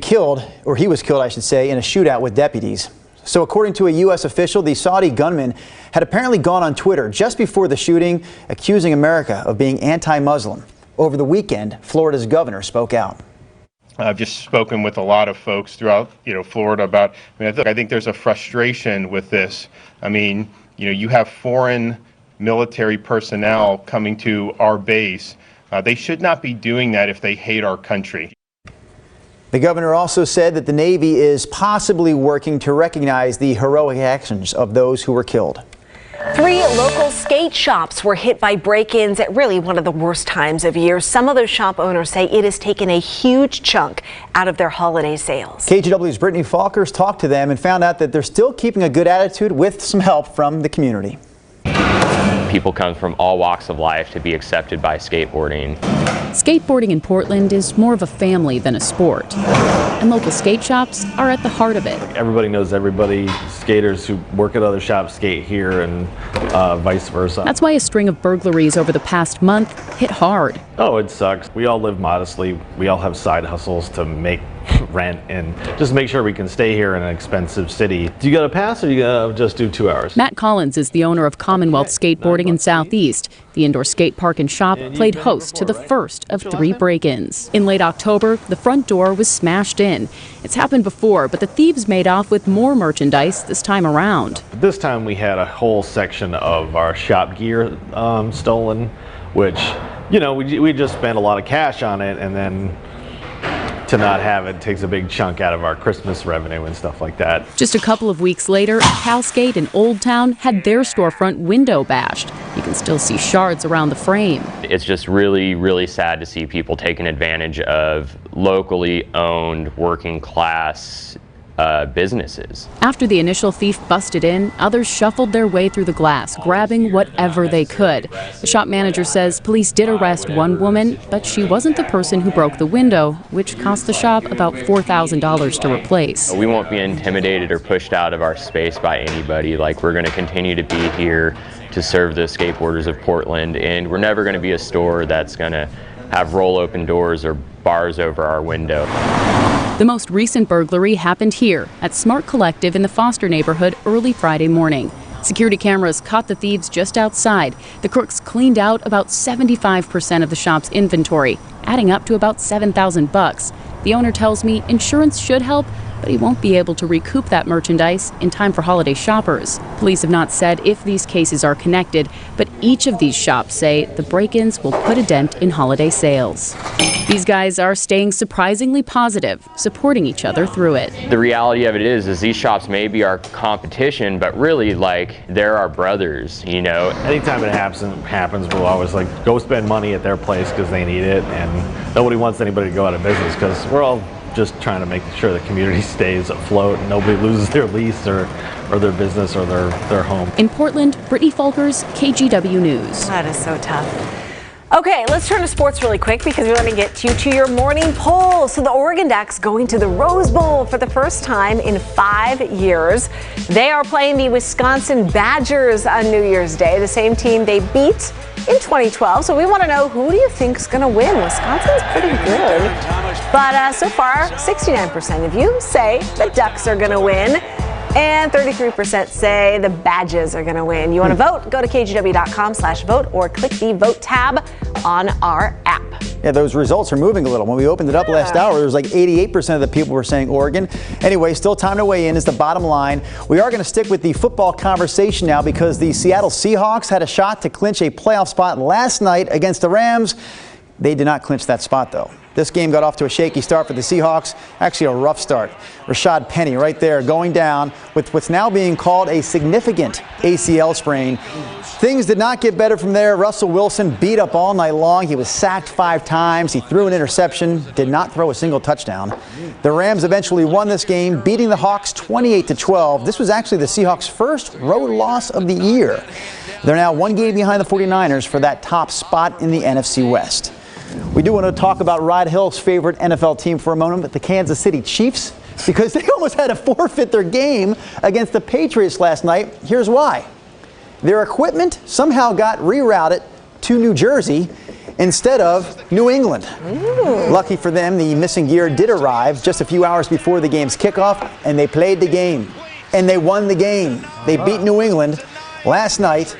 was killed, I should say, in a shootout with deputies. So according to a U.S. official, the Saudi gunman had apparently gone on Twitter just before the shooting, accusing America of being anti-Muslim. Over the weekend, Florida's governor spoke out. I've just spoken with a lot of folks throughout, Florida about, I think there's a frustration with this. You have foreign military personnel coming to our base. They should not be doing that if they hate our country. The governor also said that the Navy is possibly working to recognize the heroic actions of those who were killed. 3 local skate shops were hit by break-ins at really one of the worst times of year. Some of those shop owners say it has taken a huge chunk out of their holiday sales. KGW's Brittany Falkers talked to them and found out that they're still keeping a good attitude with some help from the community. People come from all walks of life to be accepted by skateboarding. Skateboarding in Portland is more of a family than a sport, and local skate shops are at the heart of it. Everybody knows everybody. Skaters who work at other shops skate here, and vice versa. That's why a string of burglaries over the past month hit hard. Oh, it sucks. We all live modestly. We all have side hustles to make rent and just make sure we can stay here in an expensive city. Do you got a pass, or you gotta just do 2 hours? Matt Collins is the owner of Commonwealth Skateboarding in Southeast. The indoor skate park and shop played host to the first of 3 break-ins. In late October, the front door was smashed in. It's happened before, but the thieves made off with more merchandise this time around. This time we had a whole section of our shop gear stolen, which, we just spent a lot of cash on it, and then to not have it takes a big chunk out of our Christmas revenue and stuff like that. Just a couple of weeks later, CalSkate in Old Town had their storefront window bashed. You can still see shards around the frame. It's just really, really sad to see people taking advantage of locally owned working class businesses. After the initial thief busted in, others shuffled their way through the glass, grabbing whatever they could. The shop manager says police did arrest one woman, but she wasn't the person who broke the window, which cost the shop about $4,000 to replace. We won't be intimidated or pushed out of our space by anybody. We're going to continue to be here to serve the skateboarders of Portland, and we're never going to be a store that's going to have roll-open doors or bars over our window. The most recent burglary happened here at Smart Collective in the Foster neighborhood early Friday morning. Security cameras caught the thieves just outside. The crooks cleaned out about 75% of the shop's inventory, adding up to about $7,000. The owner tells me insurance should help, but he won't be able to recoup that merchandise in time for holiday shoppers. Police have not said if these cases are connected, but each of these shops say the break-ins will put a dent in holiday sales. These guys are staying surprisingly positive, supporting each other through it. The reality of it is these shops may be our competition, but really, they're our brothers, Anytime it happens, we'll always go spend money at their place because they need it, and nobody wants anybody to go out of business because we're all just trying to make sure the community stays afloat and nobody loses their lease or their business or their home. In Portland, Brittany Falkers, KGW News. That is so tough. Okay, let's turn to sports really quick because we want to get you to your morning poll. So the Oregon Ducks going to the Rose Bowl for the first time in 5 years. They are playing the Wisconsin Badgers on New Year's Day, the same team they beat in 2012. So we want to know, who do you think is going to win? Wisconsin's pretty good. But so far, 69% of you say the Ducks are going to win. And 33% say the Badges are going to win. You want to vote? Go to kgw.com/vote or click the vote tab on our app. Yeah, those results are moving a little. When we opened it up last hour, there was 88% of the people were saying Oregon. Anyway, still time to weigh in is the bottom line. We are going to stick with the football conversation now because the Seattle Seahawks had a shot to clinch a playoff spot last night against the Rams. They did not clinch that spot, though. This game got off to a shaky start for the Seahawks. Actually, a rough start. Rashad Penny right there going down with what's now being called a significant ACL sprain. Things did not get better from there. Russell Wilson beat up all night long. He was sacked 5 times. He threw an interception, did not throw a single touchdown. The Rams eventually won this game, beating the Hawks 28-12. This was actually the Seahawks' first road loss of the year. They're now 1 game behind the 49ers for that top spot in the NFC West. We do want to talk about Rod Hill's favorite NFL team for a moment, the Kansas City Chiefs, because they almost had to forfeit their game against the Patriots last night. Here's why. Their equipment somehow got rerouted to New Jersey instead of New England. Ooh. Lucky for them, the missing gear did arrive just a few hours before the game's kickoff, and they played the game. And they won the game. They beat New England last night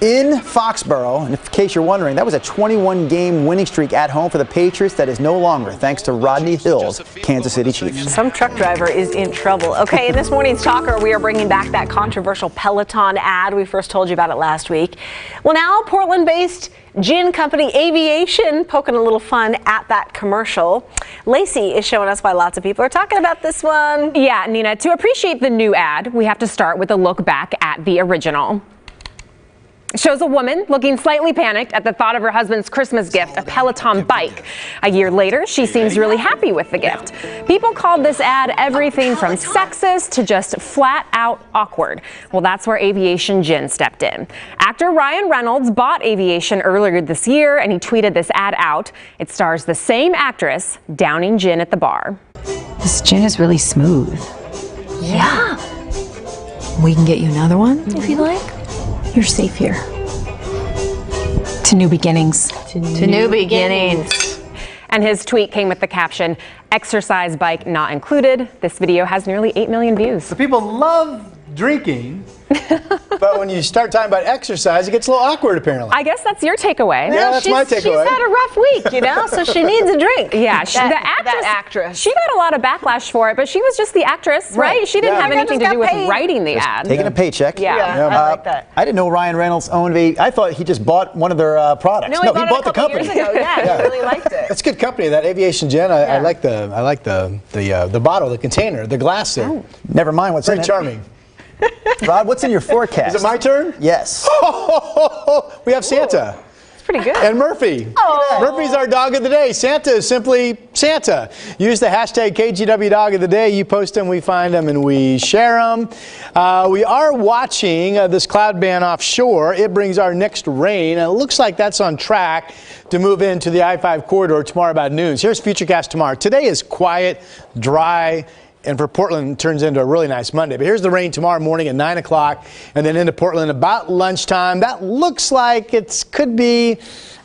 in Foxborough. And in case you're wondering, that was a 21-game winning streak at home for the Patriots that is no longer, thanks to Rodney Hill's Kansas City Chiefs. Some truck driver is in trouble. Okay, in this morning's Talker, we are bringing back that controversial Peloton ad. We first told you about it last week. Well, now Portland-based gin company Aviation poking a little fun at that commercial. Lacey is showing us why lots of people are talking about this one. Yeah, Nina, to appreciate the new ad, we have to start with a look back at the original. It shows a woman looking slightly panicked at the thought of her husband's Christmas gift, a Peloton bike. A year later, she seems really happy with the gift. People called this ad everything from sexist to just flat out awkward. Well, that's where Aviation Gin stepped in. Actor Ryan Reynolds bought Aviation earlier this year, and he tweeted this ad out. It stars the same actress downing gin at the bar. This gin is really smooth. Yeah. We can get you another one if you like. You're safe here. To new beginnings. To new beginnings. And his tweet came with the caption, "Exercise bike not included." This video has nearly 8 million views. So people love drinking, but when you start talking about exercise, it gets a little awkward, apparently. I guess that's your takeaway. Yeah, that's my takeaway. She's had a rough week, you know, so she needs a drink. Yeah, that actress. She got a lot of backlash for it, but she was just the actress, right? She didn't have anything to do with writing the ad. Taking a paycheck. Yeah, I like that. I didn't know Ryan Reynolds owned I thought he just bought one of their products. No, he bought the company. Years ago. Yeah, he really liked it. It's good company, that Aviation Gin. I like the bottle, the container, the glass there. Oh. Never mind what's in it. Very charming. Rod, what's in your forecast? Is it my turn? Yes. We have Santa. It's pretty good. And Murphy. Oh. Murphy's our dog of the day. Santa is simply Santa. Use the hashtag KGW dog of the day. You post them, we find them, and we share them. We are watching this cloud band offshore. It brings our next rain, and it looks like that's on track to move into the I-5 corridor tomorrow about noon. Here's Futurecast tomorrow. Today is quiet, dry, and for Portland, it turns into a really nice Monday. But here's the rain tomorrow morning at 9 o'clock and then into Portland about lunchtime. That looks like it could be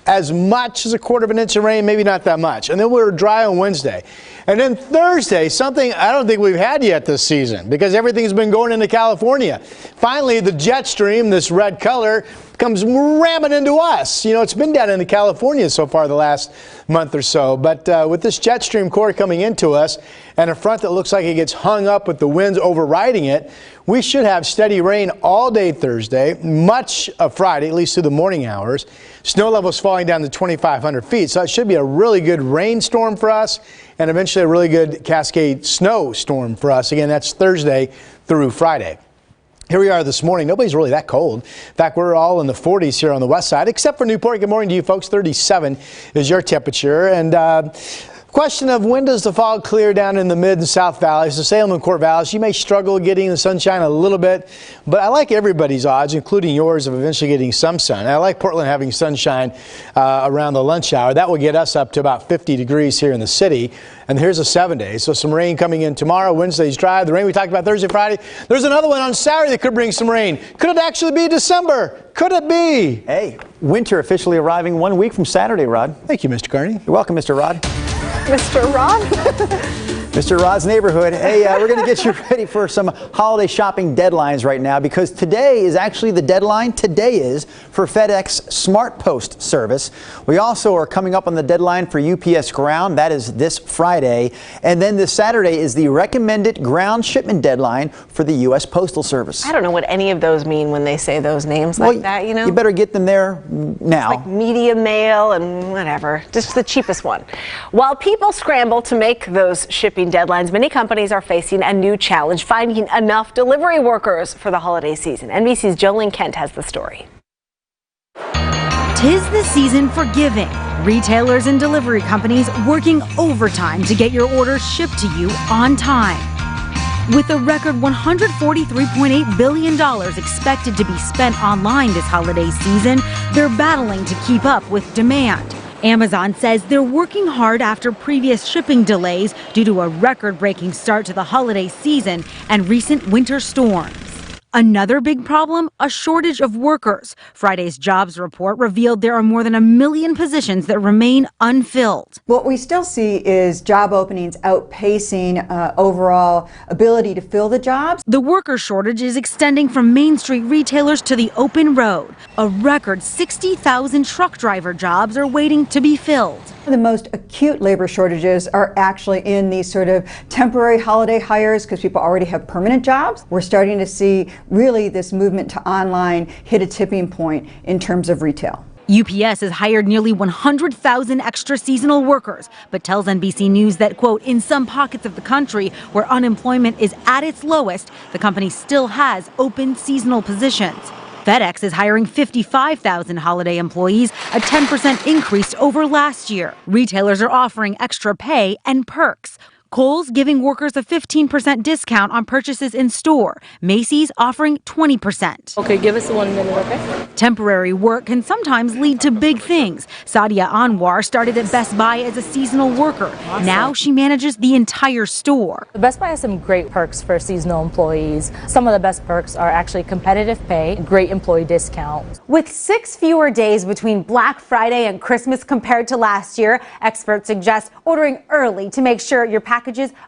as much as a quarter of an inch of rain, maybe not that much. And then we're dry on Wednesday. And then Thursday, something I don't think we've had yet this season because everything's been going into California. Finally, the jet stream, this red color, comes ramming into us. You know, it's been down into California so far the last month or so. But with this jet stream core coming into us and a front that looks like it gets hung up with the winds overriding it, we should have steady rain all day Thursday, much of Friday, at least through the morning hours. Snow levels falling down to 2,500 feet. So it should be a really good rainstorm for us and eventually a really good Cascade snowstorm for us. Again, that's Thursday through Friday. Here we are this morning. Nobody's really that cold. In fact, we're all in the 40s here on the west side, except for Newport. Good morning to you folks. 37 is your temperature. And question of when does the fog clear down in the mid and south valleys, the Salem and Court valleys. You may struggle getting the sunshine a little bit, but I like everybody's odds, including yours, of eventually getting some sun. I like Portland having sunshine around the lunch hour. That will get us up to about 50 degrees here in the city. And here's a 7-day. So some rain coming in tomorrow. Wednesday's dry. The rain we talked about Thursday, Friday. There's another one on Saturday that could bring some rain. Could it actually be December? Could it be? Hey, winter officially arriving 1 week from Saturday, Rod. Thank you, Mr. Carney. You're welcome, Mr. Rod. Mr. Rod? Mr. Rod's neighborhood. Hey, we're going to get you ready for some holiday shopping deadlines right now because today is actually the deadline. Today is for FedEx Smart Post service. We also are coming up on the deadline for UPS Ground. That is this Friday. And then this Saturday is the recommended ground shipment deadline for the U.S. Postal Service. I don't know what any of those mean when they say those names like that, you know? You better get them there now. It's like media mail and whatever. Just the cheapest one. While people scramble to make those shipping deadlines, many companies are facing a new challenge, finding enough delivery workers for the holiday season. NBC's Jolene Kent has the story. 'Tis the season for giving. Retailers and delivery companies working overtime to get your orders shipped to you on time. With a record $143.8 billion expected to be spent online this holiday season, they're battling to keep up with demand. Amazon says they're working hard after previous shipping delays due to a record-breaking start to the holiday season and recent winter storms. Another big problem, a shortage of workers. Friday's jobs report revealed there are more than 1 million positions that remain unfilled. What we still see is job openings outpacing overall ability to fill the jobs. The worker shortage is extending from Main Street retailers to the open road. A record 60,000 truck driver jobs are waiting to be filled. The most acute labor shortages are actually in these sort of temporary holiday hires because people already have permanent jobs. We're starting to see really this movement to online hit a tipping point in terms of retail. UPS has hired nearly 100,000 extra seasonal workers, but tells NBC News that, quote, in some pockets of the country where unemployment is at its lowest, the company still has open seasonal positions. FedEx is hiring 55,000 holiday employees, a 10% increase over last year. Retailers are offering extra pay and perks. Kohl's giving workers a 15% discount on purchases in store. Macy's offering 20%. Okay, give us 1 minute, okay? Temporary work can sometimes lead to big things. Sadia Anwar started at Best Buy as a seasonal worker. Awesome. Now she manages the entire store. Best Buy has some great perks for seasonal employees. Some of the best perks are actually competitive pay, great employee discount. With 6 fewer days between Black Friday and Christmas compared to last year, experts suggest ordering early to make sure your packages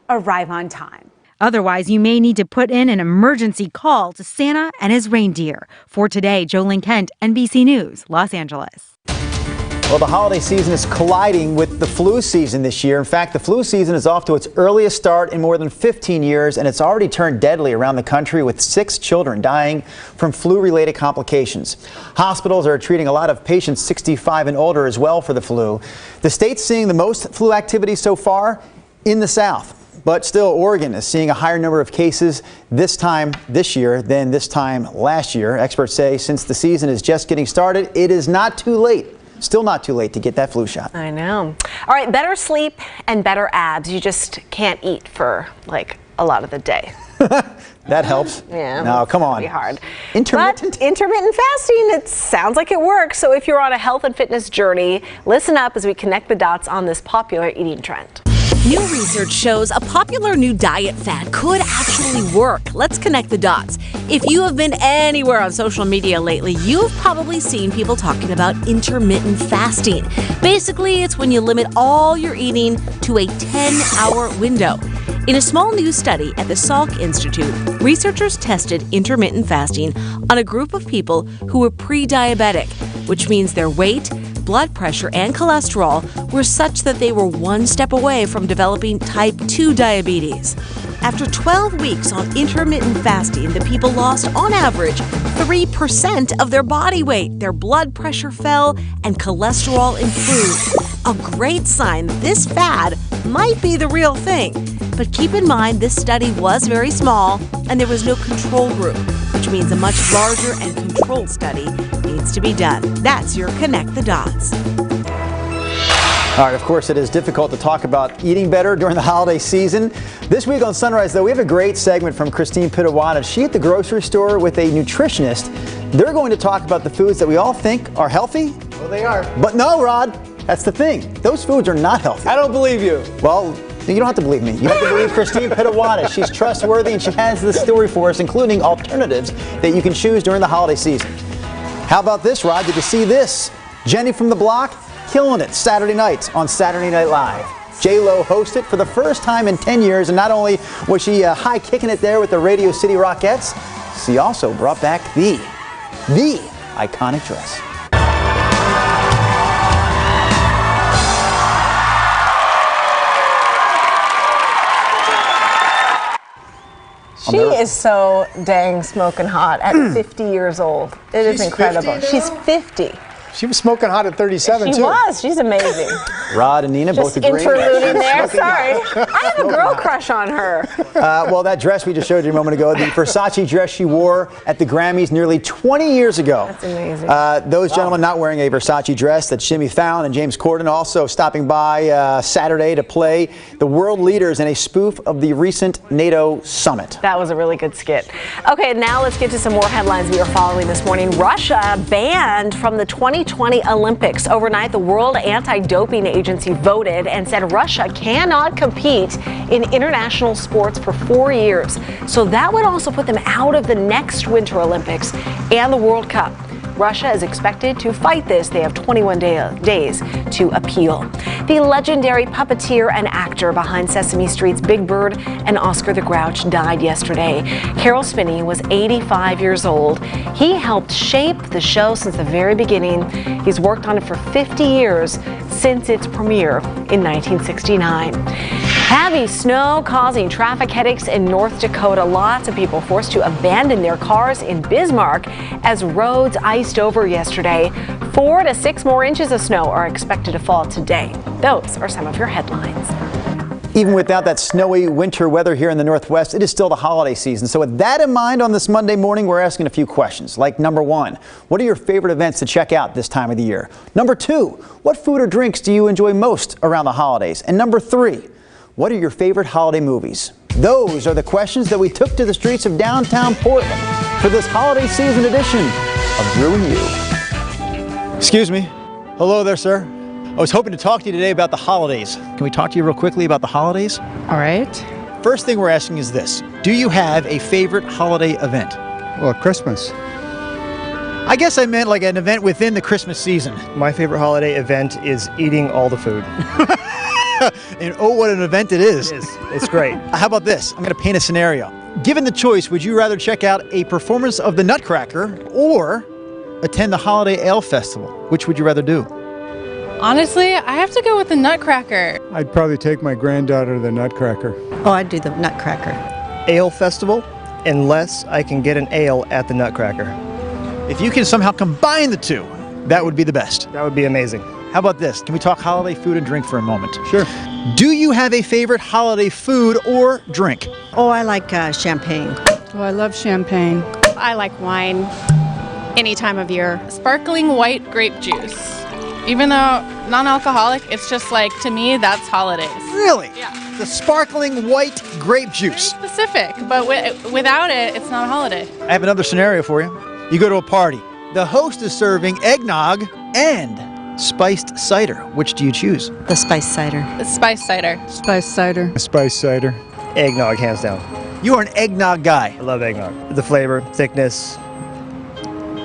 arrive on time. Otherwise, you may need to put in an emergency call to Santa and his reindeer. For today, Jolene Kent, NBC News, Los Angeles. Well, the holiday season is colliding with the flu season this year. In fact, the flu season is off to its earliest start in more than 15 years, and it's already turned deadly around the country with 6 children dying from flu-related complications. Hospitals are treating a lot of patients 65 and older as well for the flu. The state's seeing the most flu activity so far in the South. But still, Oregon is seeing a higher number of cases this time this year than this time last year. Experts say since the season is just getting started, it is not too late. Still not too late to get that flu shot. I know. All right, better sleep and better abs. You just can't eat for like a lot of the day. That helps. Yeah. No, come on. Pretty hard. Intermittent? But intermittent fasting, it sounds like it works. So if you're on a health and fitness journey, listen up as we connect the dots on this popular eating trend. New research shows a popular new diet fad could actually work. Let's connect the dots. If you have been anywhere on social media lately, you've probably seen people talking about intermittent fasting. Basically, it's when you limit all your eating to a 10-hour window. In a small new study at the Salk Institute, researchers tested intermittent fasting on a group of people who were pre-diabetic, which means their weight, blood pressure, and cholesterol were such that they were one step away from developing type 2 diabetes. After 12 weeks on intermittent fasting, the people lost, on average, 3% of their body weight. Their blood pressure fell and cholesterol improved. A great sign that this fad might be the real thing. But keep in mind, this study was very small and there was no control group, which means a much larger and controlled study needs to be done. That's your Connect the Dots. All right, of course, it is difficult to talk about eating better during the holiday season. This week on Sunrise, though, we have a great segment from Christine Pitawana. She at the grocery store with a nutritionist. They're going to talk about the foods that we all think are healthy. Well, they are. But no, Rod, that's the thing. Those foods are not healthy. I don't believe you. Well, you don't have to believe me. You have to believe Christine Pitawana. She's trustworthy and she has the story for us, including alternatives that you can choose during the holiday season. How about this, Rod? Did you see this? Jenny from the Block killing it Saturday nights on Saturday Night Live. J-Lo hosted for the first time in 10 years, and not only was she high kicking it there with the Radio City Rockettes, she also brought back the iconic dress. She is so dang smoking hot at 50 years old. It is incredible. She's 50. She was smoking hot at 37, too. She was. She's amazing. Rod and Nina both agreeing. Interluding there. Sorry. I have a girl crush on her. Well, that dress we just showed you a moment ago, the Versace dress she wore at the Grammys nearly 20 years ago. That's amazing. Those gentlemen not wearing a Versace dress, that's Jimmy Fallon and James Corden, also stopping by Saturday to play the world leaders in a spoof of the recent NATO summit. That was a really good skit. Okay, now let's get to some more headlines we are following this morning. Russia banned from the 20 2020 Olympics. Overnight, the World Anti-Doping Agency voted and said Russia cannot compete in international sports for 4 years. So that would also put them out of the next Winter Olympics and the World Cup. Russia is expected to fight this. They have 21 days to appeal. The legendary puppeteer and actor behind Sesame Street's Big Bird and Oscar the Grouch died yesterday. Carol Spinney was 85 years old. He helped shape the show since the very beginning. He's worked on it for 50 years since its premiere in 1969. Heavy snow causing traffic headaches in North Dakota. Lots of people forced to abandon their cars in Bismarck as roads iced over yesterday. 4 to 6 more inches of snow are expected to fall today. Those are some of your headlines. Even without that snowy winter weather here in the Northwest, it is still the holiday season. So with that in mind, on this Monday morning, we're asking a few questions. Like number 1, what are your favorite events to check out this time of the year? Number 2, what food or drinks do you enjoy most around the holidays? And number 3, what are your favorite holiday movies? Those are the questions that we took to the streets of downtown Portland for this holiday season edition of Drew and You. Excuse me. Hello there, sir. I was hoping to talk to you today about the holidays. Can we talk to you real quickly about the holidays? All right. First thing we're asking is this. Do you have a favorite holiday event? Well, Christmas. I guess I meant like an event within the Christmas season. My favorite holiday event is eating all the food. And oh, what an event it is. It is. It's great. How about this? I'm going to paint a scenario. Given the choice, would you rather check out a performance of the Nutcracker or attend the Holiday Ale Festival? Which would you rather do? Honestly, I have to go with the Nutcracker. I'd probably take my granddaughter to the Nutcracker. Oh, I'd do the Nutcracker. Ale Festival, unless I can get an ale at the Nutcracker. If you can somehow combine the two, that would be the best. That would be amazing. How about this? Can we talk holiday food and drink for a moment? Sure. Do you have a favorite holiday food or drink? Oh, I like champagne. Oh, I love champagne. I like wine any time of year. Sparkling white grape juice. Even though non-alcoholic, it's just like, to me, that's holidays. Really? Yeah. The sparkling white grape juice. Very specific, but without it, it's not a holiday. I have another scenario for you. You go to a party. The host is serving eggnog and spiced cider. Which do you choose? The spiced cider. The spiced cider. Spiced cider. Spiced cider. Eggnog, hands down. You are an eggnog guy. I love eggnog. The flavor, thickness.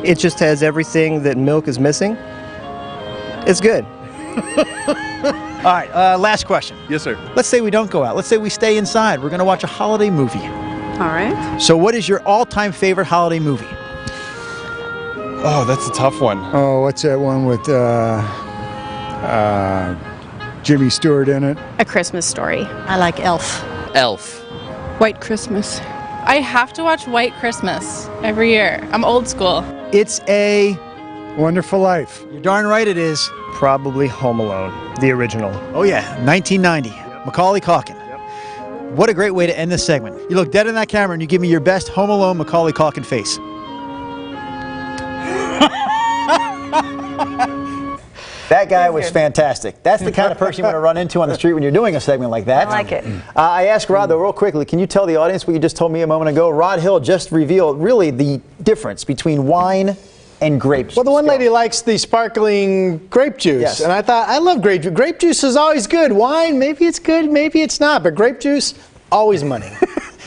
It just has everything that milk is missing. It's good. All right, last question. Yes, sir. Let's say we don't go out. Let's say we stay inside. We're going to watch a holiday movie. All right. So what is your all-time favorite holiday movie? Oh, that's a tough one. Oh, what's that one with Jimmy Stewart in it? A Christmas Story. I like Elf. Elf. White Christmas. I have to watch White Christmas every year. I'm old school. It's a Wonderful Life. You're darn right it is. Probably Home Alone, the original. Oh yeah, 1990. Macaulay Culkin. What a great way to end this segment. You look dead in that camera and you give me your best Home Alone Macaulay Culkin face. That guy was fantastic. That's the kind of person you want to run into on the street when you're doing a segment like that. I like it. I asked Rod, though, real quickly, can you tell the audience what you just told me a moment ago? Rod Hill just revealed really the difference between wine and grape juice. Well, the one lady likes the sparkling grape juice. Yes. And I thought, I love grape juice. Grape juice is always good. Wine, maybe it's good, maybe it's not. But grape juice, always money.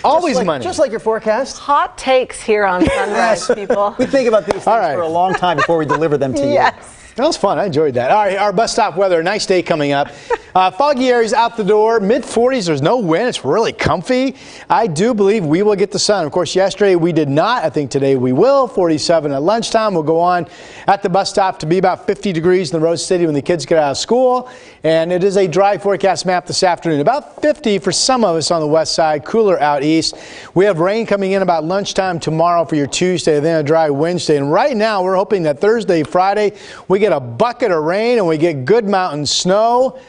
Always money. Just like your forecast. Hot takes here on Sunrise, people. We think about these things for a long time before we deliver them to you. Yes. That was fun. I enjoyed that. All right, our bus stop weather. Nice day coming up. Foggy areas out the door. Mid-40s. There's no wind. It's really comfy. I do believe we will get the sun. Of course, yesterday we did not. I think today we will. 47 at lunchtime. We'll go on at the bus stop to be about 50 degrees in the Rose City when the kids get out of school. And it is a dry forecast map this afternoon. About 50 for some of us on the west side. Cooler out east. We have rain coming in about lunchtime tomorrow for your Tuesday. Then a dry Wednesday. And right now we're hoping that Thursday, Friday, we get a bucket of rain and we get good mountain snow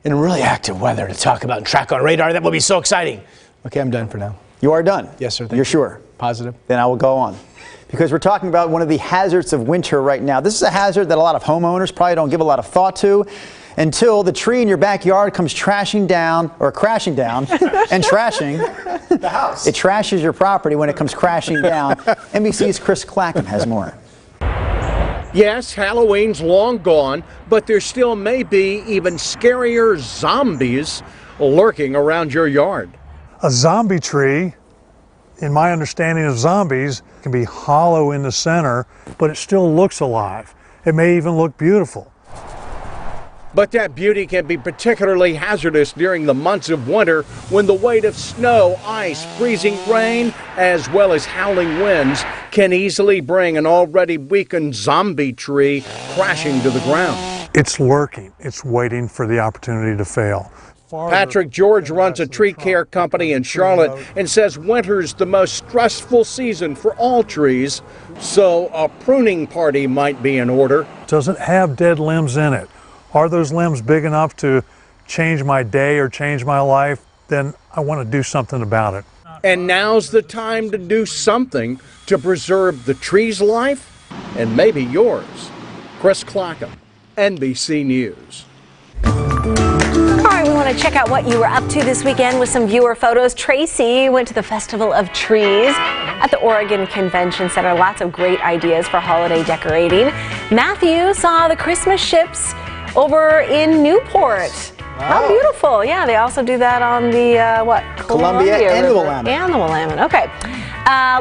and really active weather to talk about and track on radar. That will be so exciting. Okay, I'm done for now. You are done? Yes, sir. You're sure? Positive. Then I will go on. Because we're talking about one of the hazards of winter right now. This is a hazard that a lot of homeowners probably don't give a lot of thought to until the tree in your backyard comes crashing down and trashing the house. It trashes your property when it comes crashing down. NBC's Chris Clackham has more. Yes, Halloween's long gone, but there still may be even scarier zombies lurking around your yard. A zombie tree, in my understanding of zombies, can be hollow in the center, but it still looks alive. It may even look beautiful. But that beauty can be particularly hazardous during the months of winter when the weight of snow, ice, freezing rain, as well as howling winds can easily bring an already weakened zombie tree crashing to the ground. It's lurking. It's waiting for the opportunity to fail. Patrick George runs a tree care company in Charlotte and says winter's the most stressful season for all trees, so a pruning party might be in order. It doesn't have dead limbs in it. Are those limbs big enough to change my day or change my life? Then I want to do something about it. And now's the time to do something to preserve the tree's life and maybe yours. Chris Clackham, NBC News. All right, we want to check out what you were up to this weekend with some viewer photos. Tracy went to the Festival of Trees at the Oregon Convention Center. Lots of great ideas for holiday decorating. Matthew saw the Christmas ships over in Newport. Wow. How beautiful. Yeah, they also do that on the, Columbia and the Willamette. And the Willamette. Okay.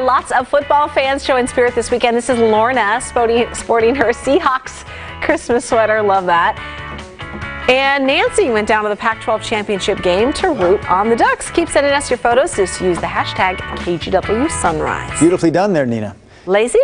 Lots of football fans showing spirit this weekend. This is Lorna sporting her Seahawks Christmas sweater. Love that. And Nancy went down to the Pac-12 championship game to root on the Ducks. Keep sending us your photos. Just use the hashtag KGW Sunrise. Beautifully done there, Nina. Lazy?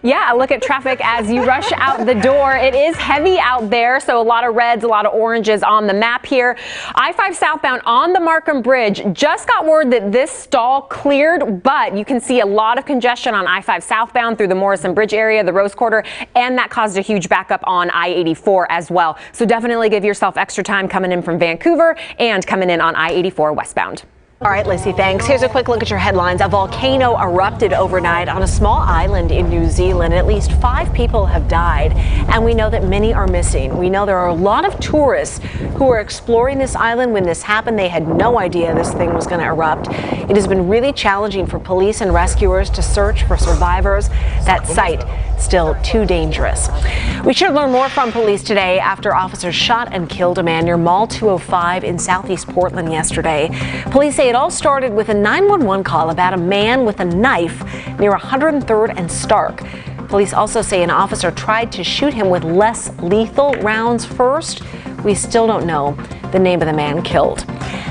Yeah, look at traffic as you rush out the door. It is heavy out there, so a lot of reds, a lot of oranges on the map here. I-5 southbound on the Markham Bridge. Just got word that this stall cleared, but you can see a lot of congestion on I-5 southbound through the Morrison Bridge area, the Rose Quarter, and that caused a huge backup on I-84 as well. So definitely give yourself extra time coming in from Vancouver and coming in on I-84 westbound. All right, Lacey, thanks. Here's a quick look at your headlines. A volcano erupted overnight on a small island in New Zealand. At least 5 people have died, and we know that many are missing. We know there are a lot of tourists who were exploring this island when this happened. They had no idea this thing was going to erupt. It has been really challenging for police and rescuers to search for survivors. That site still too dangerous. We should learn more from police today after officers shot and killed a man near Mall 205 in southeast Portland yesterday. Police say it all started with a 911 call about a man with a knife near 103rd and Stark. Police also say an officer tried to shoot him with less lethal rounds first. We still don't know the name of the man killed.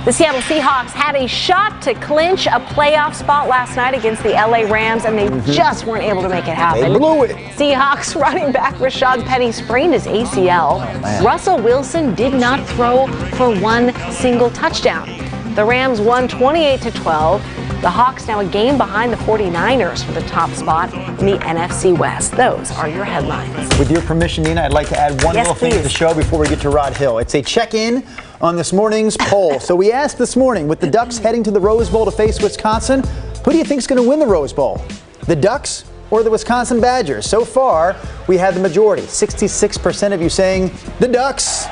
The Seattle Seahawks had a shot to clinch a playoff spot last night against the LA Rams, and they just weren't able to make it happen. They blew it. Seahawks running back Rashad Penny sprained his ACL. Russell Wilson did not throw for one single touchdown. The Rams won 28-12. The Hawks now a game behind the 49ers for the top spot in the NFC West. Those are your headlines. With your permission, Nina, I'd like to add one little thing to the show before we get to Rod Hill. It's a check-in on this morning's poll. So we asked this morning, with the Ducks heading to the Rose Bowl to face Wisconsin, who do you think is going to win the Rose Bowl? The Ducks or the Wisconsin Badgers? So far, we have the majority, 66% of you saying the Ducks.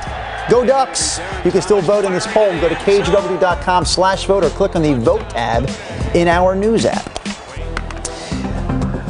Go Ducks! You can still vote in this poll. Go to kgw.com/vote or click on the Vote tab in our news app.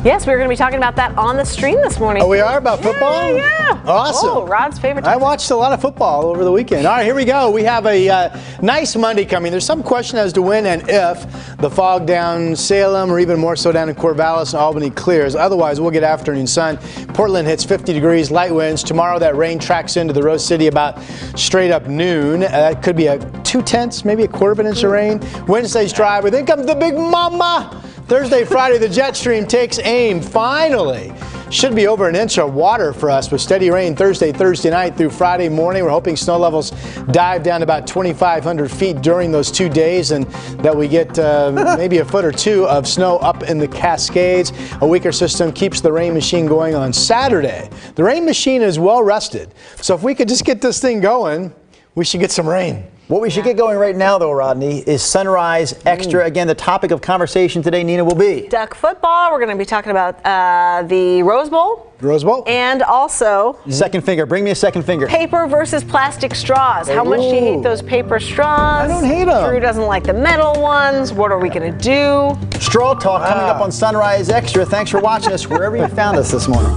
Yes, we're going to be talking about that on the stream this morning. Oh, we are? About football? Yeah. Awesome. Oh, Rod's favorite I topic. watched a lot of football over the weekend. All right, here we go. We have a nice Monday coming. There's some question as to when and if the fog down Salem or even more so down in Corvallis and Albany clears. Otherwise, we'll get afternoon sun. Portland hits 50 degrees, light winds. Tomorrow, that rain tracks into the Rose City about straight up noon. That could be a 2/10, maybe a quarter of an inch of rain. Wednesday's dry, but then comes the big mama. Thursday, Friday, the jet stream takes aim. Finally, should be over an inch of water for us with steady rain Thursday night through Friday morning. We're hoping snow levels dive down to about 2,500 feet during those 2 days and that we get maybe a foot or two of snow up in the Cascades. A weaker system keeps the rain machine going on Saturday. The rain machine is well rested. So if we could just get this thing going, we should get some rain. What we should get going right now, though, Rodney, is Sunrise Extra. Again, the topic of conversation today, Nina, will be Duck football. We're going to be talking about the Rose Bowl. Rose Bowl. And also second finger. Bring me a second finger. Paper versus plastic straws. How much do you hate those paper straws? I don't hate them. Drew doesn't like the metal ones. What are we going to do? Straw talk coming up on Sunrise Extra. Thanks for watching us wherever you found us this morning.